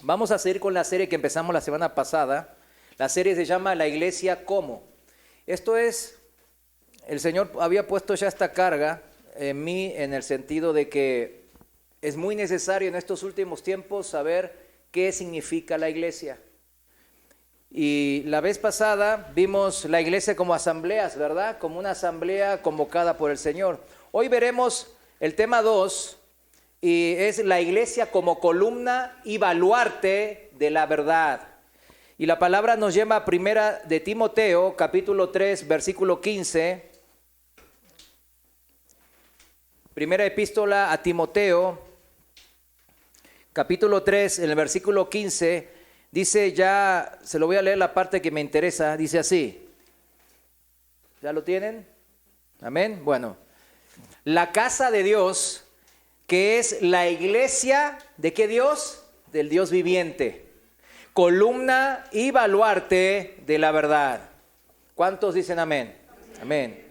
Vamos a seguir con la serie que empezamos la semana pasada. La serie se llama La Iglesia ¿Cómo? Esto es, el Señor había puesto ya esta carga en mí en el sentido de que es muy necesario en estos últimos tiempos saber qué significa la iglesia. Y la vez pasada vimos la iglesia como asambleas, ¿verdad? Como una asamblea convocada por el Señor. Hoy veremos el tema 2 y es la iglesia como columna y baluarte de la verdad. Y la palabra nos lleva a primera de Timoteo, capítulo 3, versículo 15. Primera epístola a Timoteo, capítulo 3, en el versículo 15, dice, ya se lo voy a leer la parte que me interesa, dice así. ¿Ya lo tienen? Amén. Bueno, la casa de Dios, que es la iglesia, ¿de qué Dios? Del Dios viviente. Columna y baluarte de la verdad. ¿Cuántos dicen amén? Amén.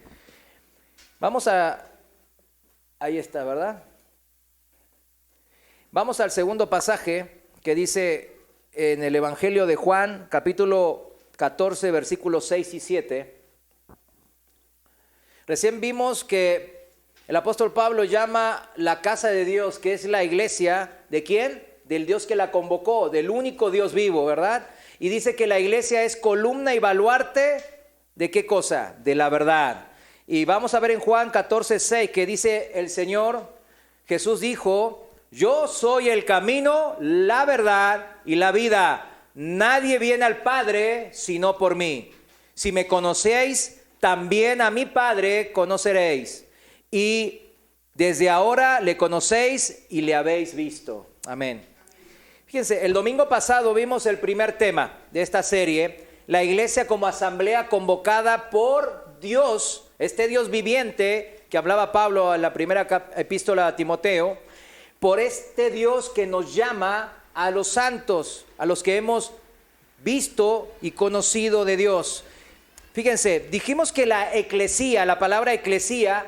Vamos a... Ahí está, ¿verdad? Vamos al segundo pasaje que dice en el Evangelio de Juan, capítulo 14, versículos 6 y 7. Recién vimos que el apóstol Pablo llama la casa de Dios, que es la iglesia, ¿de quién? Del Dios que la convocó, del único Dios vivo, ¿verdad? Y dice que la iglesia es columna y baluarte, ¿de qué cosa? De la verdad. Y vamos a ver en Juan 14, 6, que dice el Señor, Jesús dijo, yo soy el camino, la verdad y la vida. Nadie viene al Padre sino por mí. Si me conocéis, también a mi Padre conoceréis. Y desde ahora le conocéis y le habéis visto. Amén. Fíjense, el domingo pasado vimos el primer tema de esta serie, la iglesia como asamblea convocada por Dios, este Dios viviente que hablaba Pablo en la primera epístola a Timoteo, por este Dios que nos llama a los santos, a los que hemos visto y conocido de Dios. Fíjense, dijimos que la eclesía, la palabra eclesía,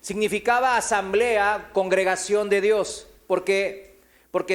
significaba asamblea, congregación de Dios, porque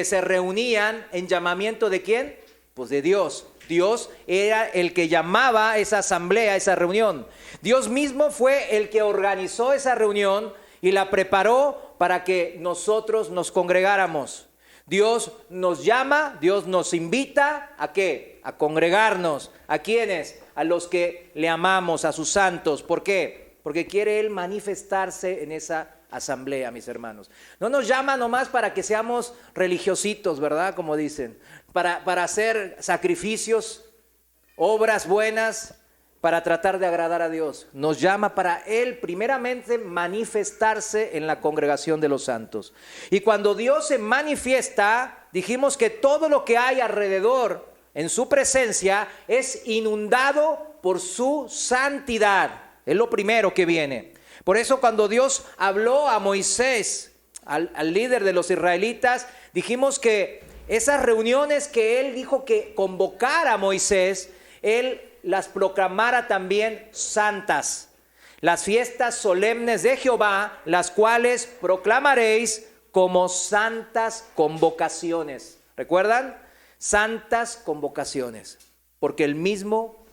se reunían en llamamiento ¿de quién? Pues de Dios. Dios era el que llamaba esa asamblea, esa reunión. Dios mismo fue el que organizó esa reunión y la preparó para que nosotros nos congregáramos. Dios nos llama, Dios nos invita ¿a qué? A congregarnos. ¿A quiénes? A los que le amamos, a sus santos. ¿Por qué? Porque quiere Él manifestarse en esa asamblea, mis hermanos. No nos llama nomás para que seamos religiositos, ¿verdad? Como dicen, para hacer sacrificios, obras buenas, para tratar de agradar a Dios. Nos llama para Él primeramente manifestarse en la congregación de los santos. Y cuando Dios se manifiesta, dijimos que todo lo que hay alrededor en su presencia es inundado por su santidad. Es lo primero que viene. Por eso cuando Dios habló a Moisés, al líder de los israelitas, dijimos que esas reuniones que él dijo que convocara a Moisés, él las proclamara también santas. Las fiestas solemnes de Jehová, las cuales proclamaréis como santas convocaciones. ¿Recuerdan? Santas convocaciones. Porque el mismo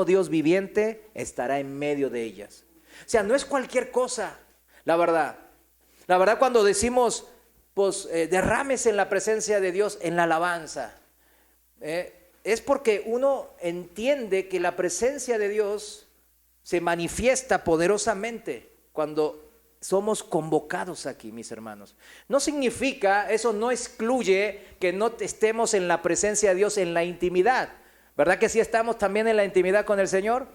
Dios viviente estará en medio de ellas. O sea, no es cualquier cosa, la verdad. La verdad cuando decimos, pues derrames en la presencia de Dios, en la alabanza, es porque uno entiende que la presencia de Dios se manifiesta poderosamente cuando somos convocados aquí, mis hermanos. No significa, eso no excluye que no estemos en la presencia de Dios en la intimidad. ¿Verdad que sí estamos también en la intimidad con el Señor?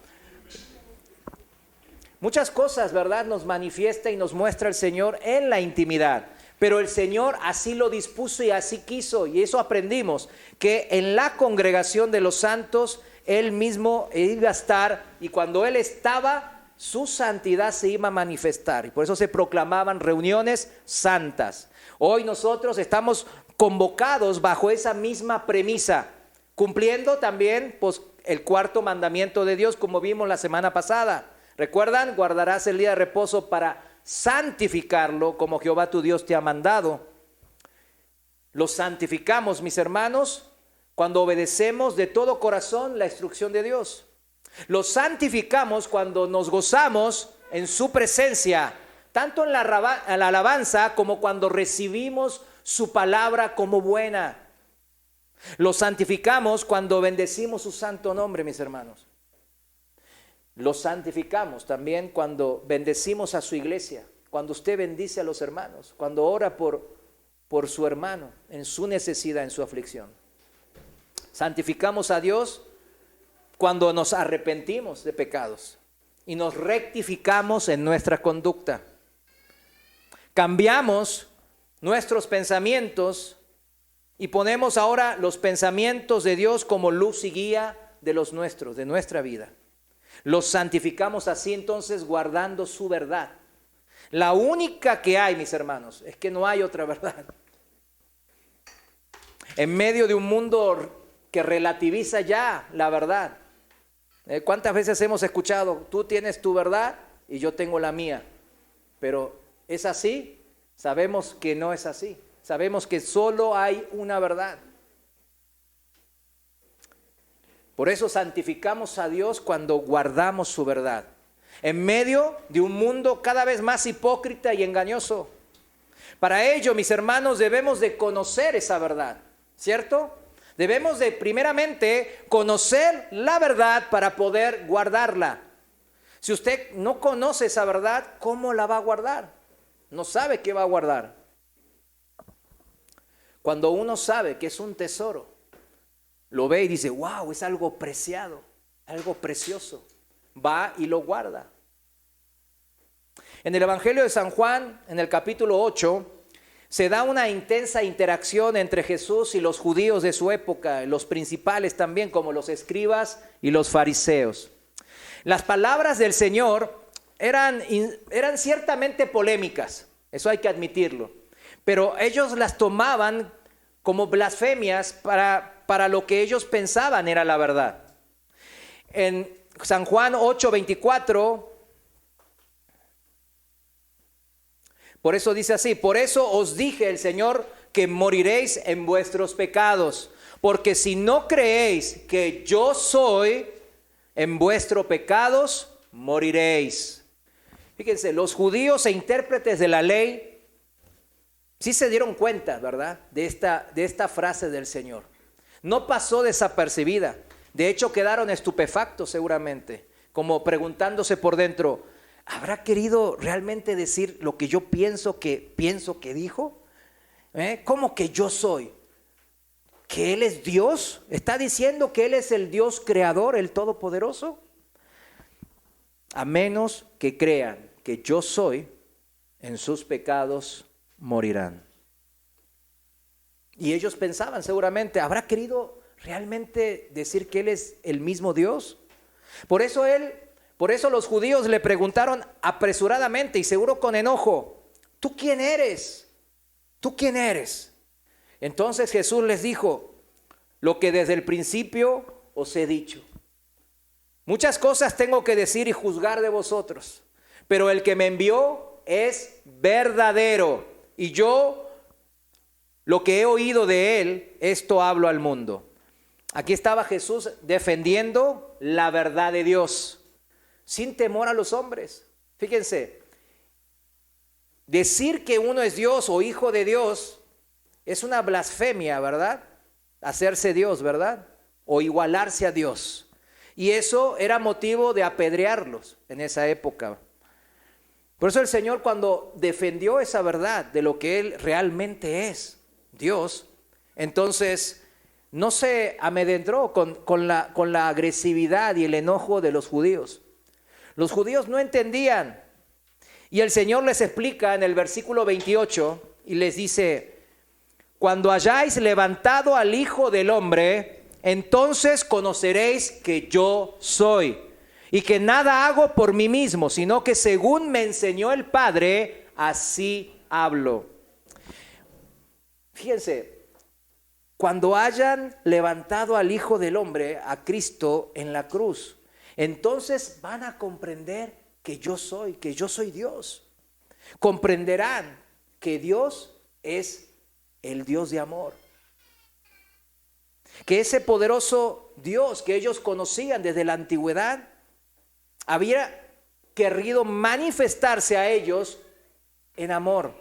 Muchas cosas, ¿verdad?, nos manifiesta y nos muestra el Señor en la intimidad. Pero el Señor así lo dispuso y así quiso. Y eso aprendimos, que en la congregación de los santos, Él mismo iba a estar. Y cuando Él estaba, su santidad se iba a manifestar. Y por eso se proclamaban reuniones santas. Hoy nosotros estamos convocados bajo esa misma premisa, cumpliendo también pues, el cuarto mandamiento de Dios, como vimos la semana pasada. ¿Recuerdan? Guardarás el día de reposo para santificarlo como Jehová tu Dios te ha mandado. Los santificamos, mis hermanos, cuando obedecemos de todo corazón la instrucción de Dios. Los santificamos cuando nos gozamos en su presencia, tanto en la alabanza como cuando recibimos su palabra como buena. Los santificamos cuando bendecimos su santo nombre, mis hermanos. Los santificamos también cuando bendecimos a su iglesia, cuando usted bendice a los hermanos, cuando ora por su hermano en su necesidad, en su aflicción. Santificamos a Dios cuando nos arrepentimos de pecados y nos rectificamos en nuestra conducta. Cambiamos nuestros pensamientos y ponemos ahora los pensamientos de Dios como luz y guía de los nuestros, de nuestra vida. Los santificamos así entonces guardando su verdad. La única que hay, mis hermanos, es que no hay otra verdad. En medio de un mundo que relativiza ya la verdad. ¿Cuántas veces hemos escuchado, tú tienes tu verdad y yo tengo la mía? Pero ¿es así? Sabemos que no es así. Sabemos que solo hay una verdad. Por eso santificamos a Dios cuando guardamos su verdad. En medio de un mundo cada vez más hipócrita y engañoso. Para ello, mis hermanos, debemos de conocer esa verdad, ¿cierto? Debemos de primeramente conocer la verdad para poder guardarla. Si usted no conoce esa verdad, ¿cómo la va a guardar? No sabe qué va a guardar. Cuando uno sabe que es un tesoro, lo ve y dice, wow, es algo preciado, algo precioso. Va y lo guarda. En el Evangelio de San Juan, en el capítulo 8, se da una intensa interacción entre Jesús y los judíos de su época, los principales también, como los escribas y los fariseos. Las palabras del Señor eran ciertamente polémicas, eso hay que admitirlo, pero ellos las tomaban como blasfemias para lo que ellos pensaban era la verdad. En San Juan 8:24, por eso dice así, por eso os dije el Señor que moriréis en vuestros pecados, porque si no creéis que yo soy, en vuestros pecados moriréis. Fíjense, los judíos e intérpretes de la ley sí se dieron cuenta, ¿verdad?, de esta frase del Señor. No pasó desapercibida. De hecho, quedaron estupefactos seguramente, como preguntándose por dentro, ¿habrá querido realmente decir lo que yo pienso que dijo? ¿Cómo que yo soy? ¿Que Él es Dios? ¿Está diciendo que Él es el Dios creador, el todopoderoso? A menos que crean que yo soy, en sus pecados morirán. Y ellos pensaban seguramente, ¿habrá querido realmente decir que Él es el mismo Dios? Por eso los judíos le preguntaron apresuradamente y seguro con enojo, ¿tú quién eres? ¿Tú quién eres? Entonces Jesús les dijo, lo que desde el principio os he dicho. Muchas cosas tengo que decir y juzgar de vosotros, pero el que me envió es verdadero y yo lo que he oído de él, esto hablo al mundo. Aquí estaba Jesús defendiendo la verdad de Dios, sin temor a los hombres. Fíjense, decir que uno es Dios o hijo de Dios es una blasfemia, ¿verdad? Hacerse Dios, ¿verdad? O igualarse a Dios. Y eso era motivo de apedrearlos en esa época. Por eso el Señor, cuando defendió esa verdad de lo que Él realmente es, Dios, entonces no se amedrentó con la agresividad y el enojo de los judíos. Los judíos no entendían. Y el Señor les explica en el versículo 28 y les dice, cuando hayáis levantado al Hijo del Hombre, entonces conoceréis que yo soy y que nada hago por mí mismo, sino que según me enseñó el Padre, así hablo. Fíjense, cuando hayan levantado al Hijo del Hombre, a Cristo en la cruz, entonces van a comprender que yo soy Dios. Comprenderán que Dios es el Dios de amor. Que ese poderoso Dios que ellos conocían desde la antigüedad había querido manifestarse a ellos en amor.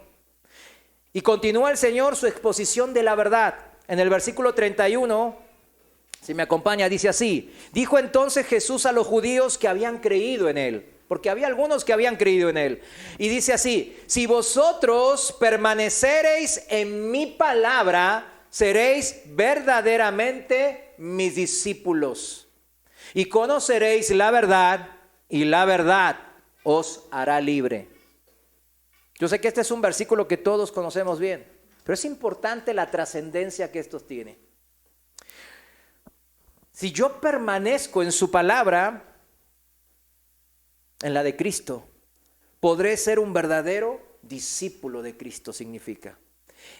Y continúa el Señor su exposición de la verdad. En el versículo 31, si me acompaña, dice así: dijo entonces Jesús a los judíos que habían creído en él, porque había algunos que habían creído en él. Y dice así: si vosotros permanecereis en mi palabra, seréis verdaderamente mis discípulos. Y conoceréis la verdad, y la verdad os hará libre. Yo sé que este es un versículo que todos conocemos bien, pero es importante la trascendencia que esto tiene. Si yo permanezco en su palabra, en la de Cristo, podré ser un verdadero discípulo de Cristo, significa.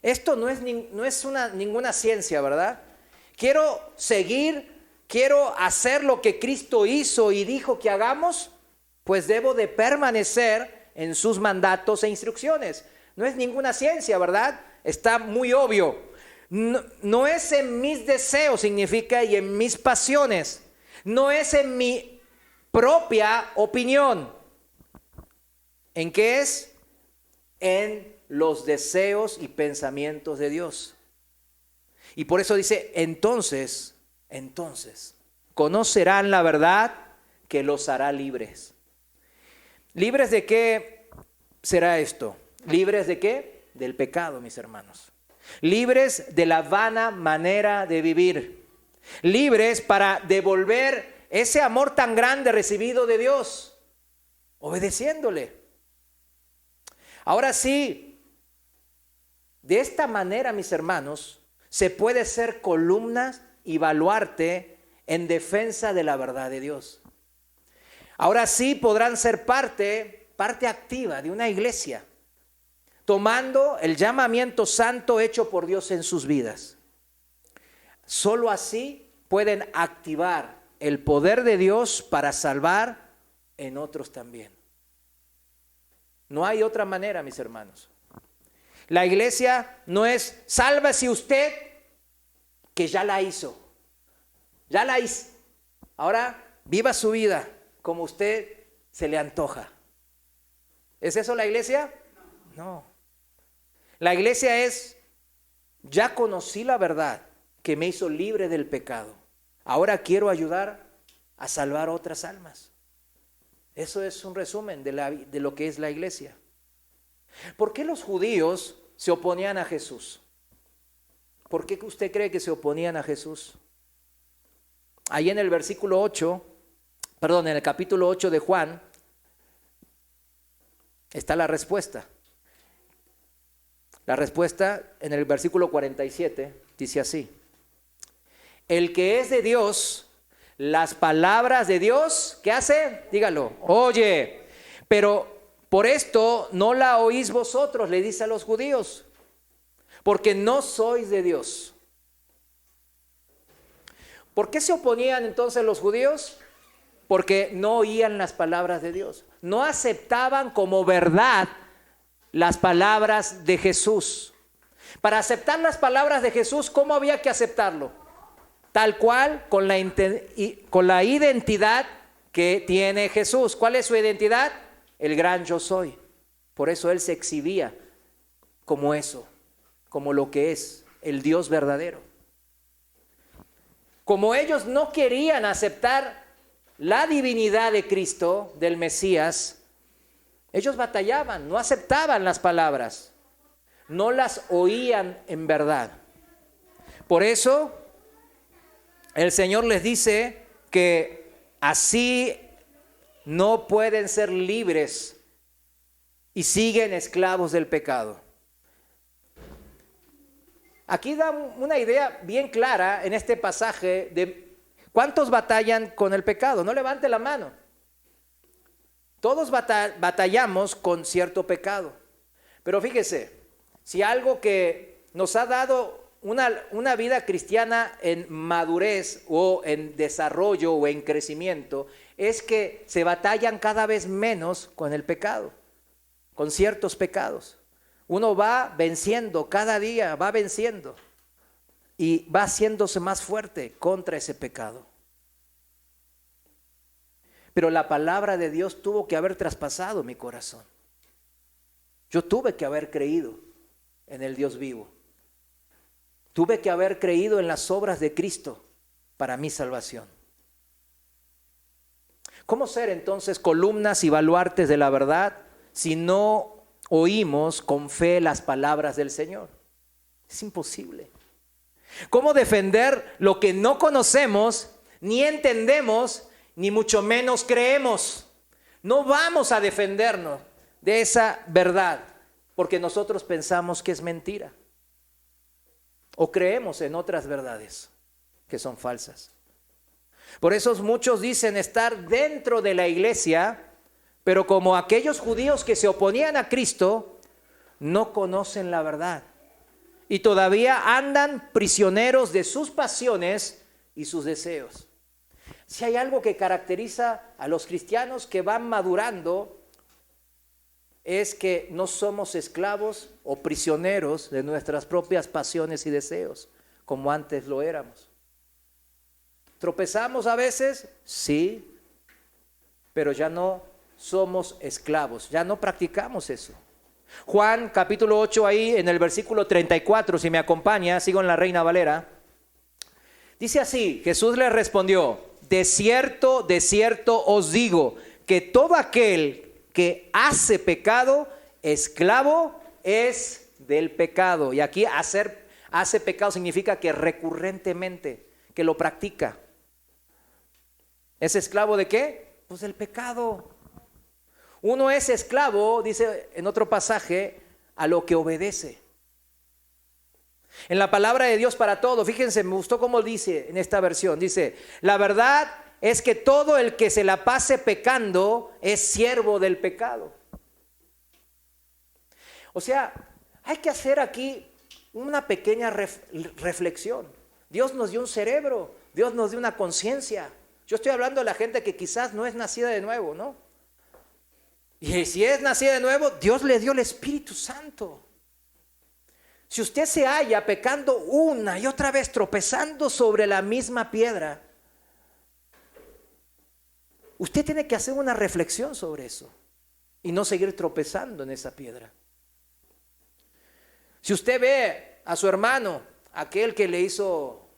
Esto no es ninguna ciencia, ¿verdad? Quiero seguir, quiero hacer lo que Cristo hizo y dijo que hagamos, pues debo de permanecer en sus mandatos e instrucciones. No es ninguna ciencia, ¿verdad? Está muy obvio. No es en mis deseos, significa, y en mis pasiones. No es en mi propia opinión. ¿En qué es? En los deseos y pensamientos de Dios. Y por eso dice, entonces, conocerán la verdad que los hará libres. ¿Libres de qué será esto? ¿Libres de qué? Del pecado, mis hermanos. Libres de la vana manera de vivir. Libres para devolver ese amor tan grande recibido de Dios, obedeciéndole. Ahora sí, de esta manera, mis hermanos, se puede ser columnas y baluarte en defensa de la verdad de Dios. Ahora sí podrán ser parte activa de una iglesia, tomando el llamamiento santo hecho por Dios en sus vidas. Solo así pueden activar el poder de Dios para salvar en otros también. No hay otra manera, mis hermanos. La iglesia no es sálvese usted, que ya la hizo. Ya la hizo. Ahora viva su vida como usted se le antoja. ¿Es eso la iglesia? No. La iglesia es, ya conocí la verdad que me hizo libre del pecado. Ahora quiero ayudar a salvar otras almas. Eso es un resumen de lo que es la iglesia. ¿Por qué los judíos se oponían a Jesús? ¿Por qué usted cree que se oponían a Jesús? Ahí en el versículo 8, en el capítulo 8 de Juan, está la respuesta. La respuesta en el versículo 47 dice así: el que es de Dios, las palabras de Dios, ¿qué hace? Dígalo, oye, pero por esto no la oís vosotros, le dice a los judíos, porque no sois de Dios. ¿Por qué se oponían entonces los judíos? Porque no oían las palabras de Dios, no aceptaban como verdad las palabras de Jesús. Para aceptar las palabras de Jesús, ¿cómo había que aceptarlo? Tal cual, con la identidad que tiene Jesús. ¿Cuál es su identidad? El gran yo soy. Por eso Él se exhibía como eso, como lo que es el Dios verdadero. Como ellos no querían aceptar la divinidad de Cristo, del Mesías, ellos batallaban, no aceptaban las palabras, no las oían en verdad. Por eso el Señor les dice que así no pueden ser libres y siguen esclavos del pecado. Aquí da una idea bien clara en este pasaje de cuántos batallan con el pecado. No levante la mano. Todos batallamos con cierto pecado. Pero fíjese, si algo que nos ha dado una vida cristiana en madurez o en desarrollo o en crecimiento, es que se batallan cada vez menos con el pecado, con ciertos pecados. Uno va venciendo, cada día va venciendo y va haciéndose más fuerte contra ese pecado. Pero la palabra de Dios tuvo que haber traspasado mi corazón. Yo tuve que haber creído en el Dios vivo. Tuve que haber creído en las obras de Cristo para mi salvación. ¿Cómo ser entonces columnas y baluartes de la verdad si no oímos con fe las palabras del Señor? Es imposible. ¿Cómo defender lo que no conocemos, ni entendemos, ni mucho menos creemos? No vamos a defendernos de esa verdad porque nosotros pensamos que es mentira o creemos en otras verdades que son falsas. Por eso muchos dicen estar dentro de la iglesia, pero como aquellos judíos que se oponían a Cristo, no conocen la verdad y todavía andan prisioneros de sus pasiones y sus deseos. Si hay algo que caracteriza a los cristianos que van madurando, es que no somos esclavos o prisioneros de nuestras propias pasiones y deseos, como antes lo éramos. ¿Tropezamos a veces? Sí, pero ya no somos esclavos, ya no practicamos eso. Juan capítulo 8 ahí en el versículo 34, si me acompaña, sigo en la Reina Valera. Dice así, Jesús le respondió: de cierto os digo, que todo aquel que hace pecado, esclavo es del pecado. Y aquí hace pecado significa que recurrentemente, que lo practica. ¿Es esclavo de qué? Pues del pecado. Uno es esclavo, dice en otro pasaje, a lo que obedece. En la palabra de Dios para todo, fíjense, me gustó cómo dice en esta versión, dice, la verdad es que todo el que se la pase pecando es siervo del pecado. O sea, hay que hacer aquí una pequeña reflexión. Dios nos dio un cerebro, Dios nos dio una conciencia. Yo estoy hablando de la gente que quizás no es nacida de nuevo, ¿no? Y si es nacida de nuevo, Dios le dio el Espíritu Santo. Si usted se halla pecando una y otra vez, tropezando sobre la misma piedra, usted tiene que hacer una reflexión sobre eso y no seguir tropezando en esa piedra. Si usted ve a su hermano, aquel que le hizo,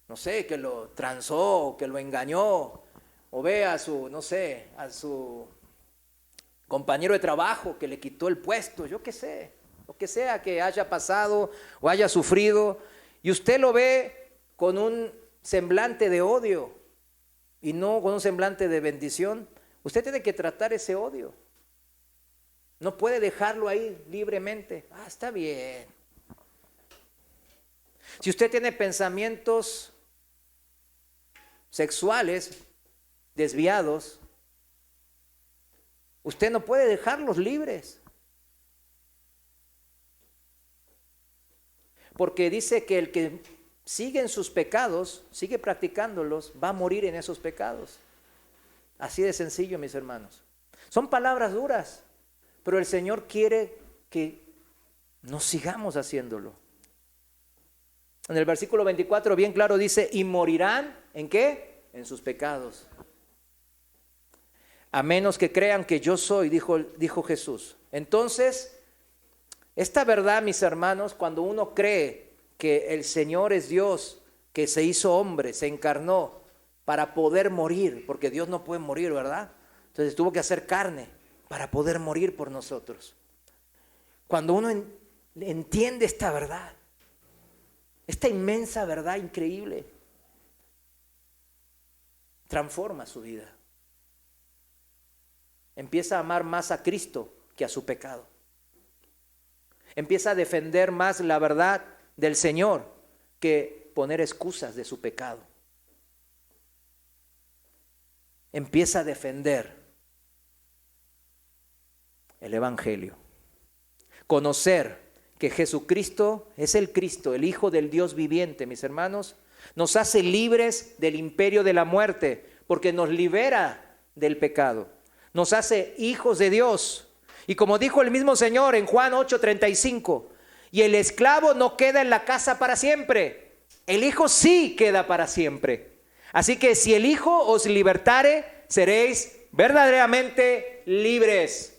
no sé, que lo transó, que lo engañó, o ve a su, no sé, a su compañero de trabajo que le quitó el puesto, yo qué sé, lo que sea que haya pasado o haya sufrido, y usted lo ve con un semblante de odio y no con un semblante de bendición, usted tiene que tratar ese odio. No puede dejarlo ahí libremente. Está bien. Si usted tiene pensamientos sexuales desviados, usted no puede dejarlos libres. Porque dice que el que sigue en sus pecados, sigue practicándolos, va a morir en esos pecados. Así de sencillo, mis hermanos. Son palabras duras, pero el Señor quiere que nos sigamos haciéndolo. En el versículo 24 bien claro dice, y morirán, ¿en qué? En sus pecados. A menos que crean que yo soy, dijo Jesús. Entonces, esta verdad, mis hermanos, cuando uno cree que el Señor es Dios, que se hizo hombre, se encarnó para poder morir, porque Dios no puede morir, ¿verdad? Entonces tuvo que hacer carne para poder morir por nosotros. Cuando uno entiende esta verdad, esta inmensa verdad increíble, transforma su vida. Empieza a amar más a Cristo que a su pecado. Empieza a defender más la verdad del Señor que poner excusas de su pecado. Empieza a defender el Evangelio. Conocer que Jesucristo es el Cristo, el Hijo del Dios viviente, mis hermanos, nos hace libres del imperio de la muerte, porque nos libera del pecado. Nos hace hijos de Dios Y como dijo el mismo Señor en Juan 8:35, y el esclavo no queda en la casa para siempre, el Hijo sí queda para siempre. Así que si el Hijo os libertare, seréis verdaderamente libres.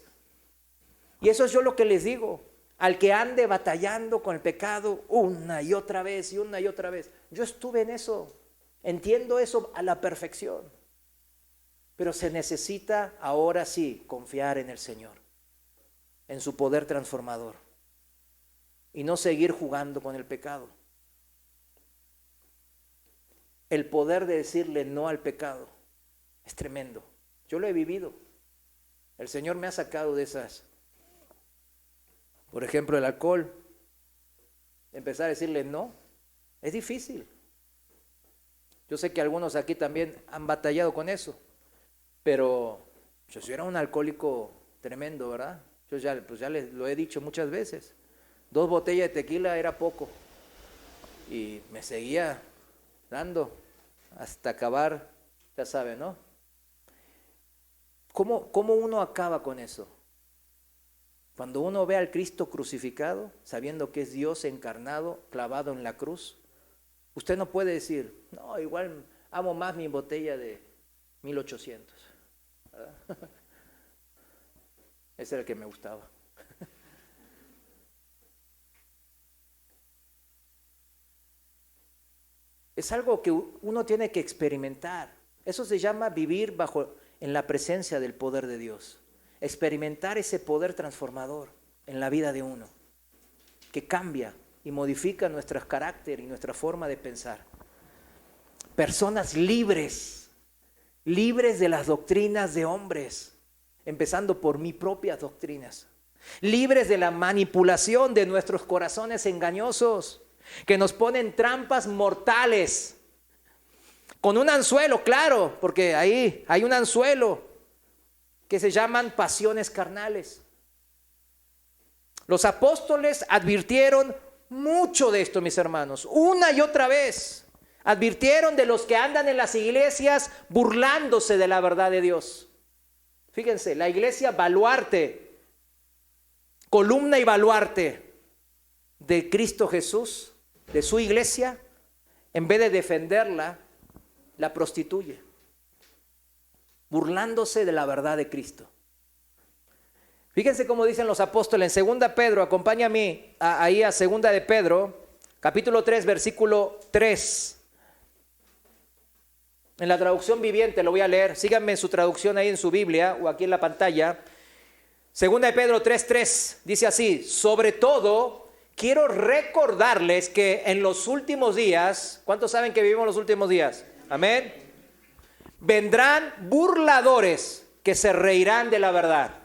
Y eso es yo lo que les digo. Al que ande batallando con el pecado una y otra vez y una y otra vez. Yo estuve en eso. Entiendo eso a la perfección. Pero se necesita ahora sí confiar en el Señor, en su poder transformador, y no seguir jugando con el pecado. El poder de decirle no al pecado es tremendo. Yo lo he vivido. El Señor me ha sacado de esas. Por ejemplo, el alcohol. Empezar a decirle no es difícil. Yo sé que algunos aquí también han batallado con eso. Pero yo era un alcohólico tremendo, ¿verdad? Yo ya les lo he dicho muchas veces. 2 botellas de tequila era poco. Y me seguía dando hasta acabar, ya saben, ¿no? ¿Cómo uno acaba con eso? Cuando uno ve al Cristo crucificado, sabiendo que es Dios encarnado, clavado en la cruz, usted no puede decir, no, igual amo más mi botella de 1800. ¿Verdad? Ese era el que me gustaba. Es algo que uno tiene que experimentar. Eso se llama vivir en la presencia del poder de Dios. Experimentar ese poder transformador en la vida de uno, que cambia y modifica nuestro carácter y nuestra forma de pensar. Personas libres de las doctrinas de hombres, empezando por mis propias doctrinas. Libres de la manipulación de nuestros corazones engañosos, que nos ponen trampas mortales, con un anzuelo, claro, porque ahí hay un anzuelo que se llaman pasiones carnales. Los apóstoles advirtieron mucho de esto, mis hermanos, una y otra vez. Advirtieron de los que andan en las iglesias burlándose de la verdad de Dios. Fíjense, la iglesia baluarte, columna y baluarte de Cristo Jesús, de su iglesia, en vez de defenderla, la prostituye, burlándose de la verdad de Cristo. Fíjense cómo dicen los apóstoles en 2 Pedro, acompáñame ahí a 2 de Pedro, capítulo 3, versículo 3. En la traducción viviente lo voy a leer, síganme en su traducción ahí en su Biblia o aquí en la pantalla. 2 de Pedro 3:3 dice así: sobre todo quiero recordarles que en los últimos días, ¿cuántos saben que vivimos los últimos días? Amén. Vendrán burladores que se reirán de la verdad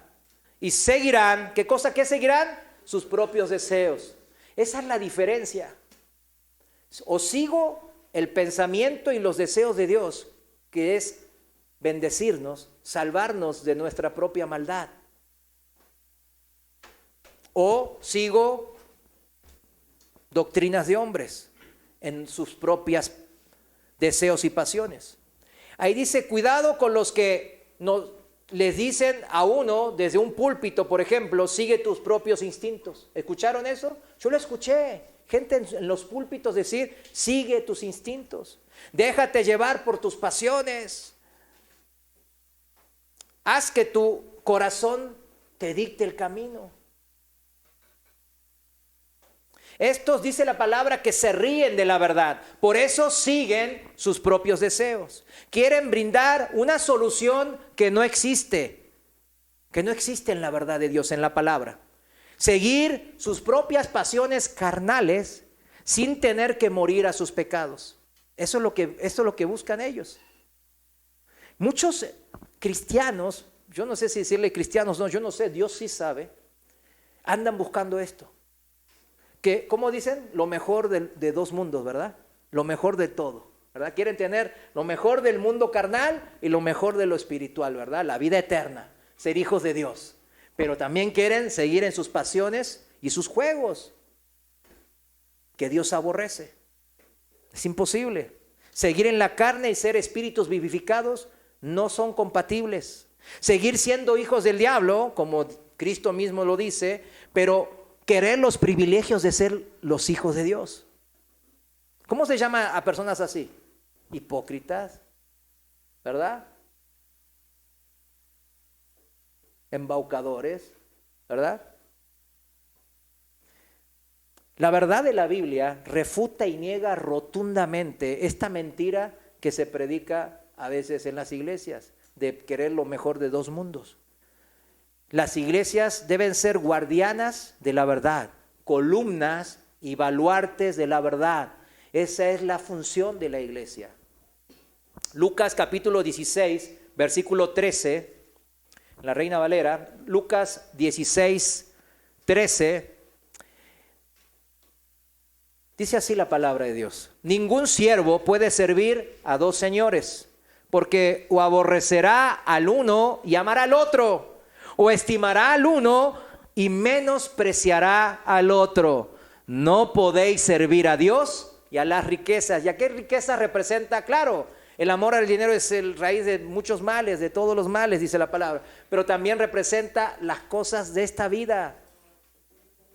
y seguirán, ¿qué cosa? ¿Qué seguirán? Sus propios deseos. Esa es la diferencia. O sigo el pensamiento y los deseos de Dios, que es bendecirnos, salvarnos de nuestra propia maldad. O sigo doctrinas de hombres en sus propias deseos y pasiones. Ahí dice, cuidado con los que les dicen a uno desde un púlpito, por ejemplo, sigue tus propios instintos. ¿Escucharon eso? Yo lo escuché. Gente en los púlpitos decir, sigue tus instintos. Déjate llevar por tus pasiones. Haz que tu corazón te dicte el camino. Estos, dice la palabra, que se ríen de la verdad. Por eso siguen sus propios deseos. Quieren brindar una solución que no existe en la verdad de Dios, en la palabra. Seguir sus propias pasiones carnales sin tener que morir a sus pecados. Eso es lo que buscan ellos. Muchos cristianos, yo no sé si decirle cristianos, no, yo no sé, Dios sí sabe, andan buscando esto. Que, ¿cómo dicen? Lo mejor de 2 mundos, ¿verdad? Lo mejor de todo, ¿verdad? Quieren tener lo mejor del mundo carnal y lo mejor de lo espiritual, ¿verdad? La vida eterna, ser hijos de Dios. Pero también quieren seguir en sus pasiones y sus juegos que Dios aborrece. Es imposible. Seguir en la carne y ser espíritus vivificados no son compatibles. Seguir siendo hijos del diablo, como Cristo mismo lo dice, pero querer los privilegios de ser los hijos de Dios. ¿Cómo se llama a personas así? Hipócritas, ¿verdad? Embaucadores, ¿verdad? La verdad de la Biblia refuta y niega rotundamente esta mentira que se predica a veces en las iglesias, de querer lo mejor de dos mundos. Las iglesias deben ser guardianas de la verdad, columnas y baluartes de la verdad. Esa es la función de la iglesia. Lucas capítulo 16, versículo 13, la Reina Valera, Lucas 16, 13, dice así la palabra de Dios: ningún siervo puede servir a dos señores, porque o aborrecerá al uno y amará al otro, o estimará al uno y menospreciará al otro. No podéis servir a Dios y a las riquezas. ¿Y a qué riqueza representa? Claro, el amor al dinero es el raíz de muchos males, de todos los males, dice la palabra. Pero también representa las cosas de esta vida,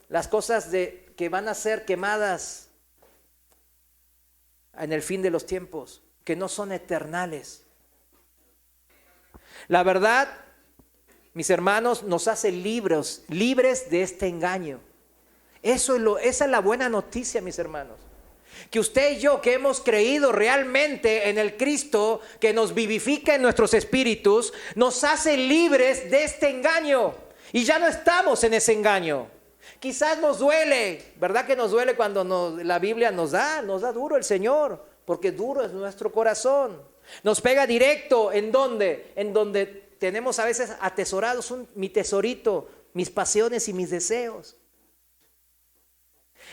las cosas que van a ser quemadas en el fin de los tiempos, que no son eternales. La verdad, mis hermanos, nos hace libres de este engaño. Esa es la buena noticia, mis hermanos. Que usted y yo, que hemos creído realmente en el Cristo que nos vivifica en nuestros espíritus, nos hace libres de este engaño. Y ya no estamos en ese engaño. Quizás nos duele, ¿verdad que nos duele cuando la Biblia nos da duro el Señor? Porque duro es nuestro corazón. Nos pega directo, ¿en dónde? En donde tenemos a veces atesorados mi tesorito, mis pasiones y mis deseos.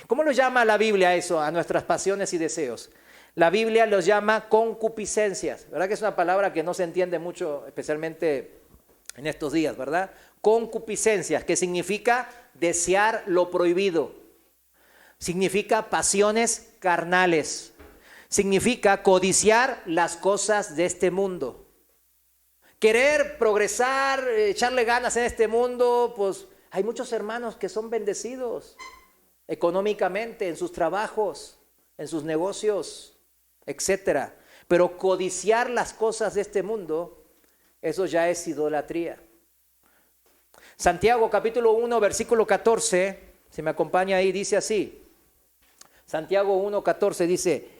¿Cómo lo llama la Biblia eso, a nuestras pasiones y deseos? La Biblia los llama concupiscencias, ¿verdad? Que es una palabra que no se entiende mucho, especialmente en estos días, ¿verdad? Concupiscencias, que significa desear lo prohibido, significa pasiones carnales, significa codiciar las cosas de este mundo. Querer progresar, echarle ganas en este mundo, pues hay muchos hermanos que son bendecidos económicamente, en sus trabajos, en sus negocios, etcétera. Pero codiciar las cosas de este mundo, eso ya es idolatría. Santiago capítulo 1, versículo 14, si me acompaña ahí, dice así. Santiago 1, 14 dice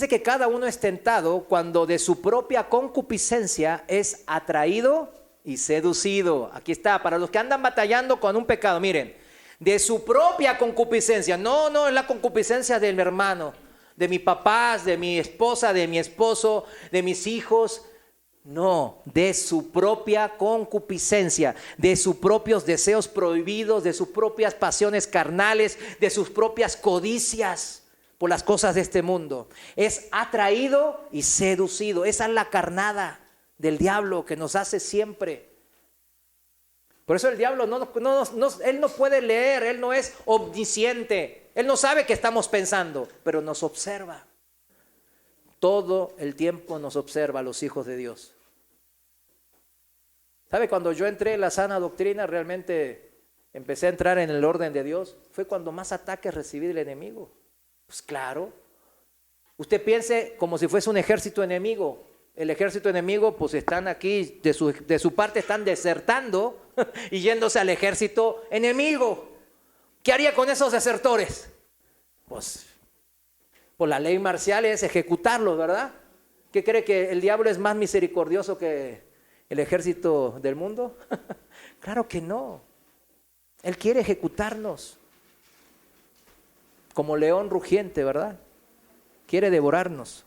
que cada uno es tentado cuando de su propia concupiscencia es atraído y seducido. Aquí está, para los que andan batallando con un pecado, miren. De su propia concupiscencia, no es la concupiscencia de mi hermano, de mi papá, de mi esposa, de mi esposo, de mis hijos. No, de su propia concupiscencia, de sus propios deseos prohibidos, de sus propias pasiones carnales, de sus propias codicias por las cosas de este mundo. Es atraído y seducido. Esa es la carnada del diablo que nos hace siempre. Por eso el diablo él no puede leer, él no es omnisciente, él no sabe qué estamos pensando, pero nos observa. Todo el tiempo nos observa a los hijos de Dios. ¿Sabe? Cuando yo entré en la sana doctrina, realmente empecé a entrar en el orden de Dios, fue cuando más ataques recibí del enemigo. Pues claro, usted piense como si fuese un ejército enemigo. El ejército enemigo, pues están aquí, de su parte están desertando y yéndose al ejército enemigo. ¿Qué haría con esos desertores? Pues por la ley marcial es ejecutarlos, ¿verdad? ¿Qué cree, que el diablo es más misericordioso que el ejército del mundo? Claro que no. Él quiere ejecutarnos como león rugiente, ¿verdad? Quiere devorarnos.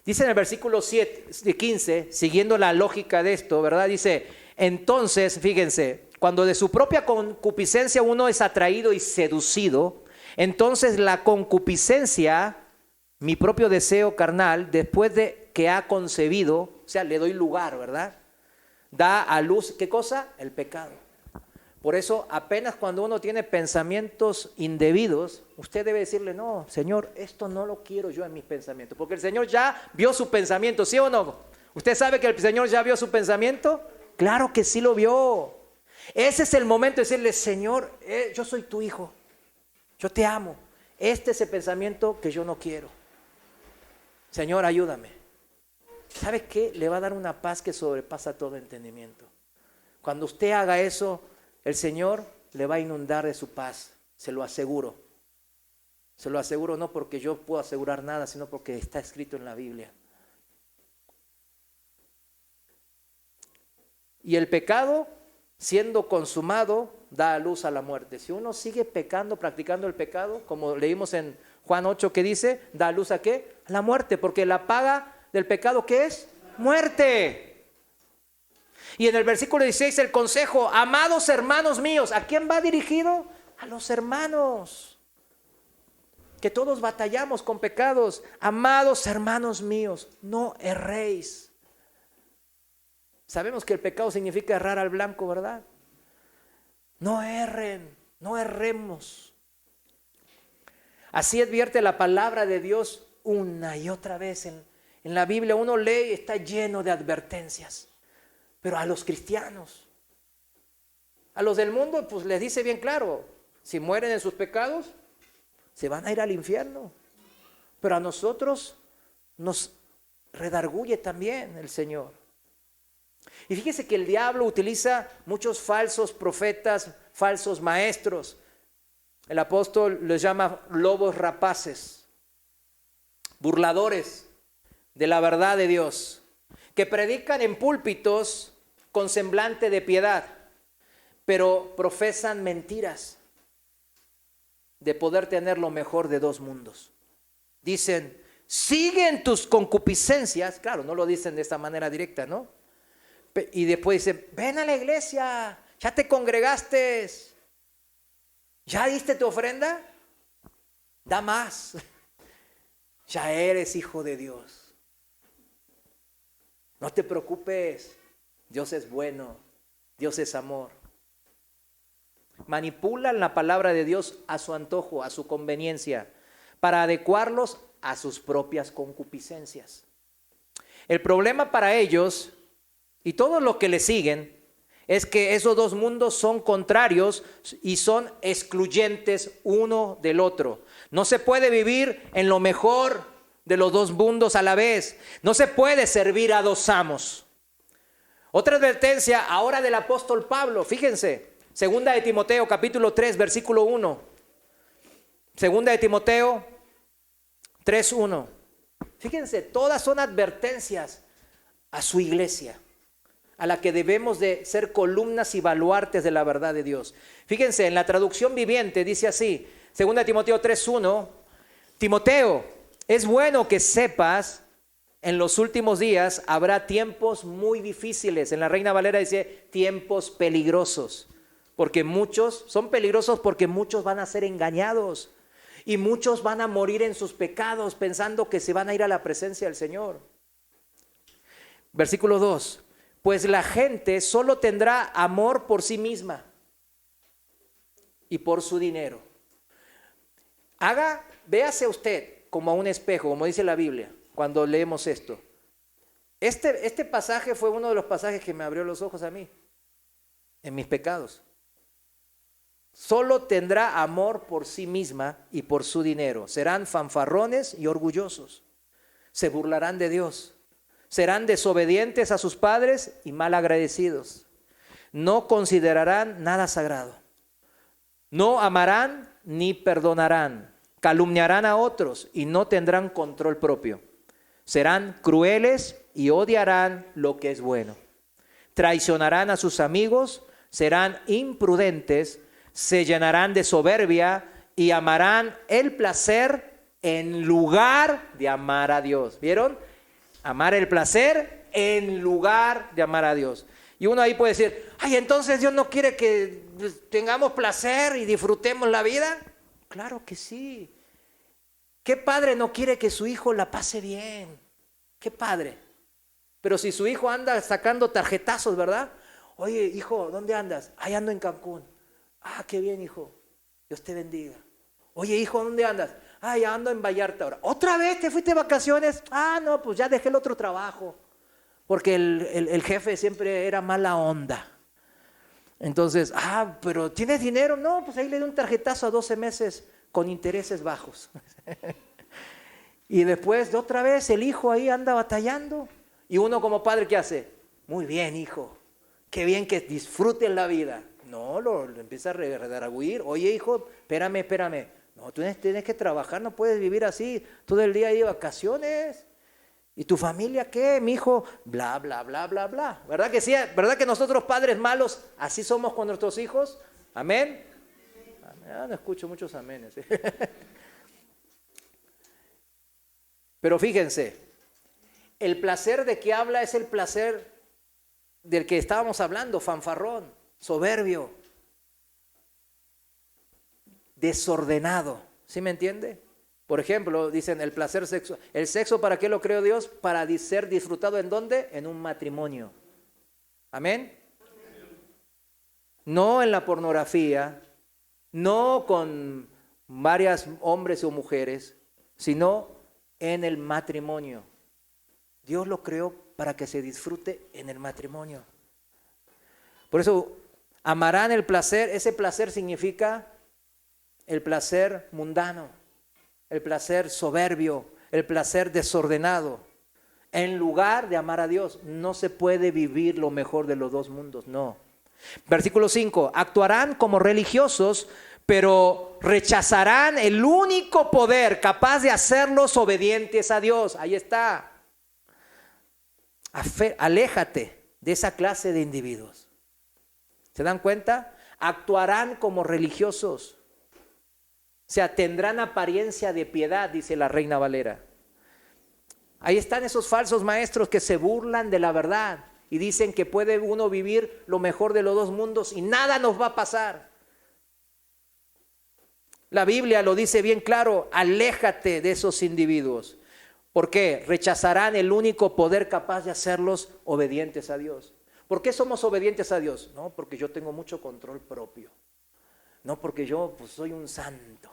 Dice en el versículo 15, siguiendo la lógica de esto, ¿verdad? Dice, entonces, fíjense, cuando de su propia concupiscencia uno es atraído y seducido, entonces la concupiscencia, mi propio deseo carnal, después de que ha concebido, o sea, le doy lugar, ¿verdad? Da a luz, ¿qué cosa? El pecado. Por eso, apenas cuando uno tiene pensamientos indebidos, usted debe decirle, no, Señor, esto no lo quiero yo en mis pensamientos. Porque el Señor ya vio su pensamiento, ¿sí o no? ¿Usted sabe que el Señor ya vio su pensamiento? Claro que sí lo vio. Ese es el momento de decirle, Señor, yo soy tu hijo, yo te amo. Este es el pensamiento que yo no quiero. Señor, ayúdame. ¿Sabe qué? Le va a dar una paz que sobrepasa todo entendimiento. Cuando usted haga eso, el Señor le va a inundar de su paz, se lo aseguro. Se lo aseguro no porque yo puedo asegurar nada, sino porque está escrito en la Biblia. Y el pecado, siendo consumado, da a luz a la muerte. Si uno sigue pecando, practicando el pecado, como leímos en Juan 8, que dice, da a luz ¿a qué? A la muerte, porque la paga del pecado, ¿qué es? Muerte. Y en el versículo 16 el consejo, amados hermanos míos, ¿a quién va dirigido? A los hermanos, que todos batallamos con pecados. Amados hermanos míos, no erréis. Sabemos que el pecado significa errar al blanco, ¿verdad? No erren, no erremos. Así advierte la palabra de Dios una y otra vez. En la Biblia uno lee y está lleno de advertencias. Pero a los cristianos, a los del mundo, pues les dice bien claro, si mueren en sus pecados, se van a ir al infierno. Pero a nosotros nos redarguye también el Señor. Y fíjese que el diablo utiliza muchos falsos profetas, falsos maestros. El apóstol los llama lobos rapaces, burladores de la verdad de Dios, que predican en púlpitos con semblante de piedad, pero profesan mentiras de poder tener lo mejor de dos mundos. Dicen, siguen tus concupiscencias, claro, no lo dicen de esta manera directa, ¿no? Y después dicen, ven a la iglesia, ya te congregaste, ya diste tu ofrenda, da más, ya eres hijo de Dios. No te preocupes, Dios es bueno, Dios es amor. Manipulan la palabra de Dios a su antojo, a su conveniencia, para adecuarlos a sus propias concupiscencias. El problema para ellos y todos los que le siguen es que esos dos mundos son contrarios y son excluyentes uno del otro. No se puede vivir en lo mejor de los dos mundos a la vez. No se puede servir a dos amos. Otra advertencia ahora del apóstol Pablo, fíjense, segunda de Timoteo capítulo 3 versículo 1. Segunda de Timoteo 3:1. Fíjense, todas son advertencias a su iglesia, a la que debemos de ser columnas y baluartes de la verdad de Dios. Fíjense, en la traducción viviente dice así, 2 Timoteo 3:1, Timoteo, es bueno que sepas, en los últimos días habrá tiempos muy difíciles. En la Reina Valera dice, tiempos peligrosos, porque muchos, son peligrosos porque muchos van a ser engañados y muchos van a morir en sus pecados pensando que se van a ir a la presencia del Señor. Versículo 2. Pues la gente solo tendrá amor por sí misma y por su dinero. Véase usted como a un espejo, como dice la Biblia, cuando leemos esto. Este pasaje fue uno de los pasajes que me abrió los ojos a mí, en mis pecados. Solo tendrá amor por sí misma y por su dinero. Serán fanfarrones y orgullosos. Se burlarán de Dios. Serán desobedientes a sus padres y malagradecidos. No considerarán nada sagrado. No amarán ni perdonarán. Calumniarán a otros y no tendrán control propio. Serán crueles y odiarán lo que es bueno. Traicionarán a sus amigos, serán imprudentes, se llenarán de soberbia y amarán el placer en lugar de amar a Dios. ¿Vieron? Amar el placer en lugar de amar a Dios. Y uno ahí puede decir, ay, entonces Dios no quiere que tengamos placer y disfrutemos la vida. Claro que sí. ¿Qué padre no quiere que su hijo la pase bien? ¿Qué padre? Pero si su hijo anda sacando tarjetazos, ¿verdad? Oye, hijo, ¿dónde andas? Ahí ando en Cancún. Ah, qué bien, hijo. Dios te bendiga. Oye, hijo, ¿dónde andas? Ah, ya ando en Vallarta ahora. ¿Otra vez te fuiste de vacaciones? Ah, no, pues ya dejé el otro trabajo. porque el jefe siempre era mala onda. Entonces, pero ¿tienes dinero? No, pues ahí le doy un tarjetazo a 12 meses con intereses bajos. Y después de otra vez el hijo ahí anda batallando. Y uno como padre, ¿qué hace? Muy bien, hijo, qué bien que disfruten la vida. No, lo empieza a redarguir. Oye, hijo, espérame. No, tú tienes que trabajar, no puedes vivir así todo el día ahí de vacaciones. ¿Y tu familia qué, mi hijo? Bla, bla, bla, bla, bla. ¿Verdad que sí? ¿Verdad que nosotros padres malos así somos con nuestros hijos? ¿Amén? No escucho muchos amenes. Pero fíjense, el placer de que habla es el placer del que estábamos hablando, fanfarrón, soberbio, desordenado. ¿Sí me entiende? Por ejemplo, dicen el placer sexual. ¿El sexo para qué lo creó Dios? Para ser disfrutado ¿en dónde? En un matrimonio. ¿Amén? No en la pornografía, no con varias hombres o mujeres, sino en el matrimonio. Dios lo creó para que se disfrute en el matrimonio. Por eso amarán el placer. Ese placer significa el placer mundano, el placer soberbio, el placer desordenado. En lugar de amar a Dios, no se puede vivir lo mejor de los dos mundos, no. Versículo 5, actuarán como religiosos, pero rechazarán el único poder capaz de hacerlos obedientes a Dios. Ahí está. Aléjate de esa clase de individuos. ¿Se dan cuenta? Actuarán como religiosos. O sea, tendrán apariencia de piedad, dice la Reina Valera. Ahí están esos falsos maestros que se burlan de la verdad y dicen que puede uno vivir lo mejor de los dos mundos y nada nos va a pasar. La Biblia lo dice bien claro, aléjate de esos individuos. ¿Por qué? Rechazarán el único poder capaz de hacerlos obedientes a Dios. ¿Por qué somos obedientes a Dios? No, porque yo tengo mucho control propio. No, porque yo soy un santo.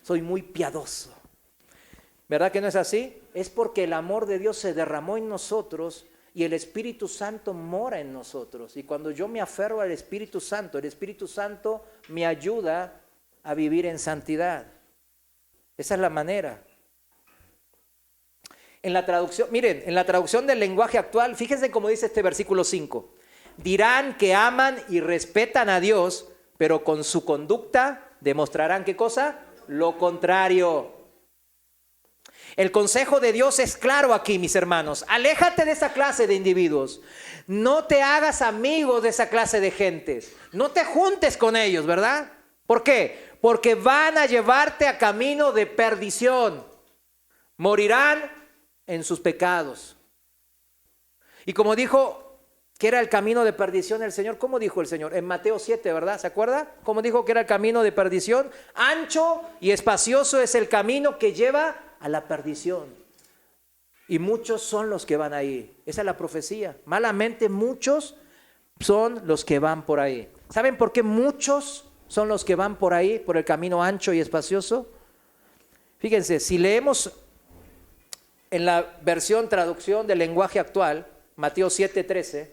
Soy muy piadoso. ¿Verdad que no es así? Es porque el amor de Dios se derramó en nosotros y el Espíritu Santo mora en nosotros. Y cuando yo me aferro al Espíritu Santo, el Espíritu Santo me ayuda a vivir en santidad. Esa es la manera. En la traducción, miren, en la traducción del lenguaje actual, fíjense cómo dice este versículo 5. Dirán que aman y respetan a Dios, pero con su conducta demostrarán ¿qué cosa? Lo contrario. El consejo de Dios es claro aquí, mis hermanos. Aléjate de esa clase de individuos. No te hagas amigo de esa clase de gentes. No te juntes con ellos, ¿verdad? ¿Por qué? Porque van a llevarte a camino de perdición. Morirán en sus pecados. Y como dijo que era el camino de perdición el Señor, ¿cómo dijo el Señor? En Mateo 7, ¿verdad? ¿Se acuerda? ¿Cómo dijo que era el camino de perdición? Ancho y espacioso es el camino que lleva a la perdición. Y muchos son los que van ahí. Esa es la profecía. Malamente muchos son los que van por ahí. ¿Saben por qué muchos son los que van por ahí, por el camino ancho y espacioso? Fíjense, si leemos en la versión traducción del lenguaje actual, Mateo 7:13,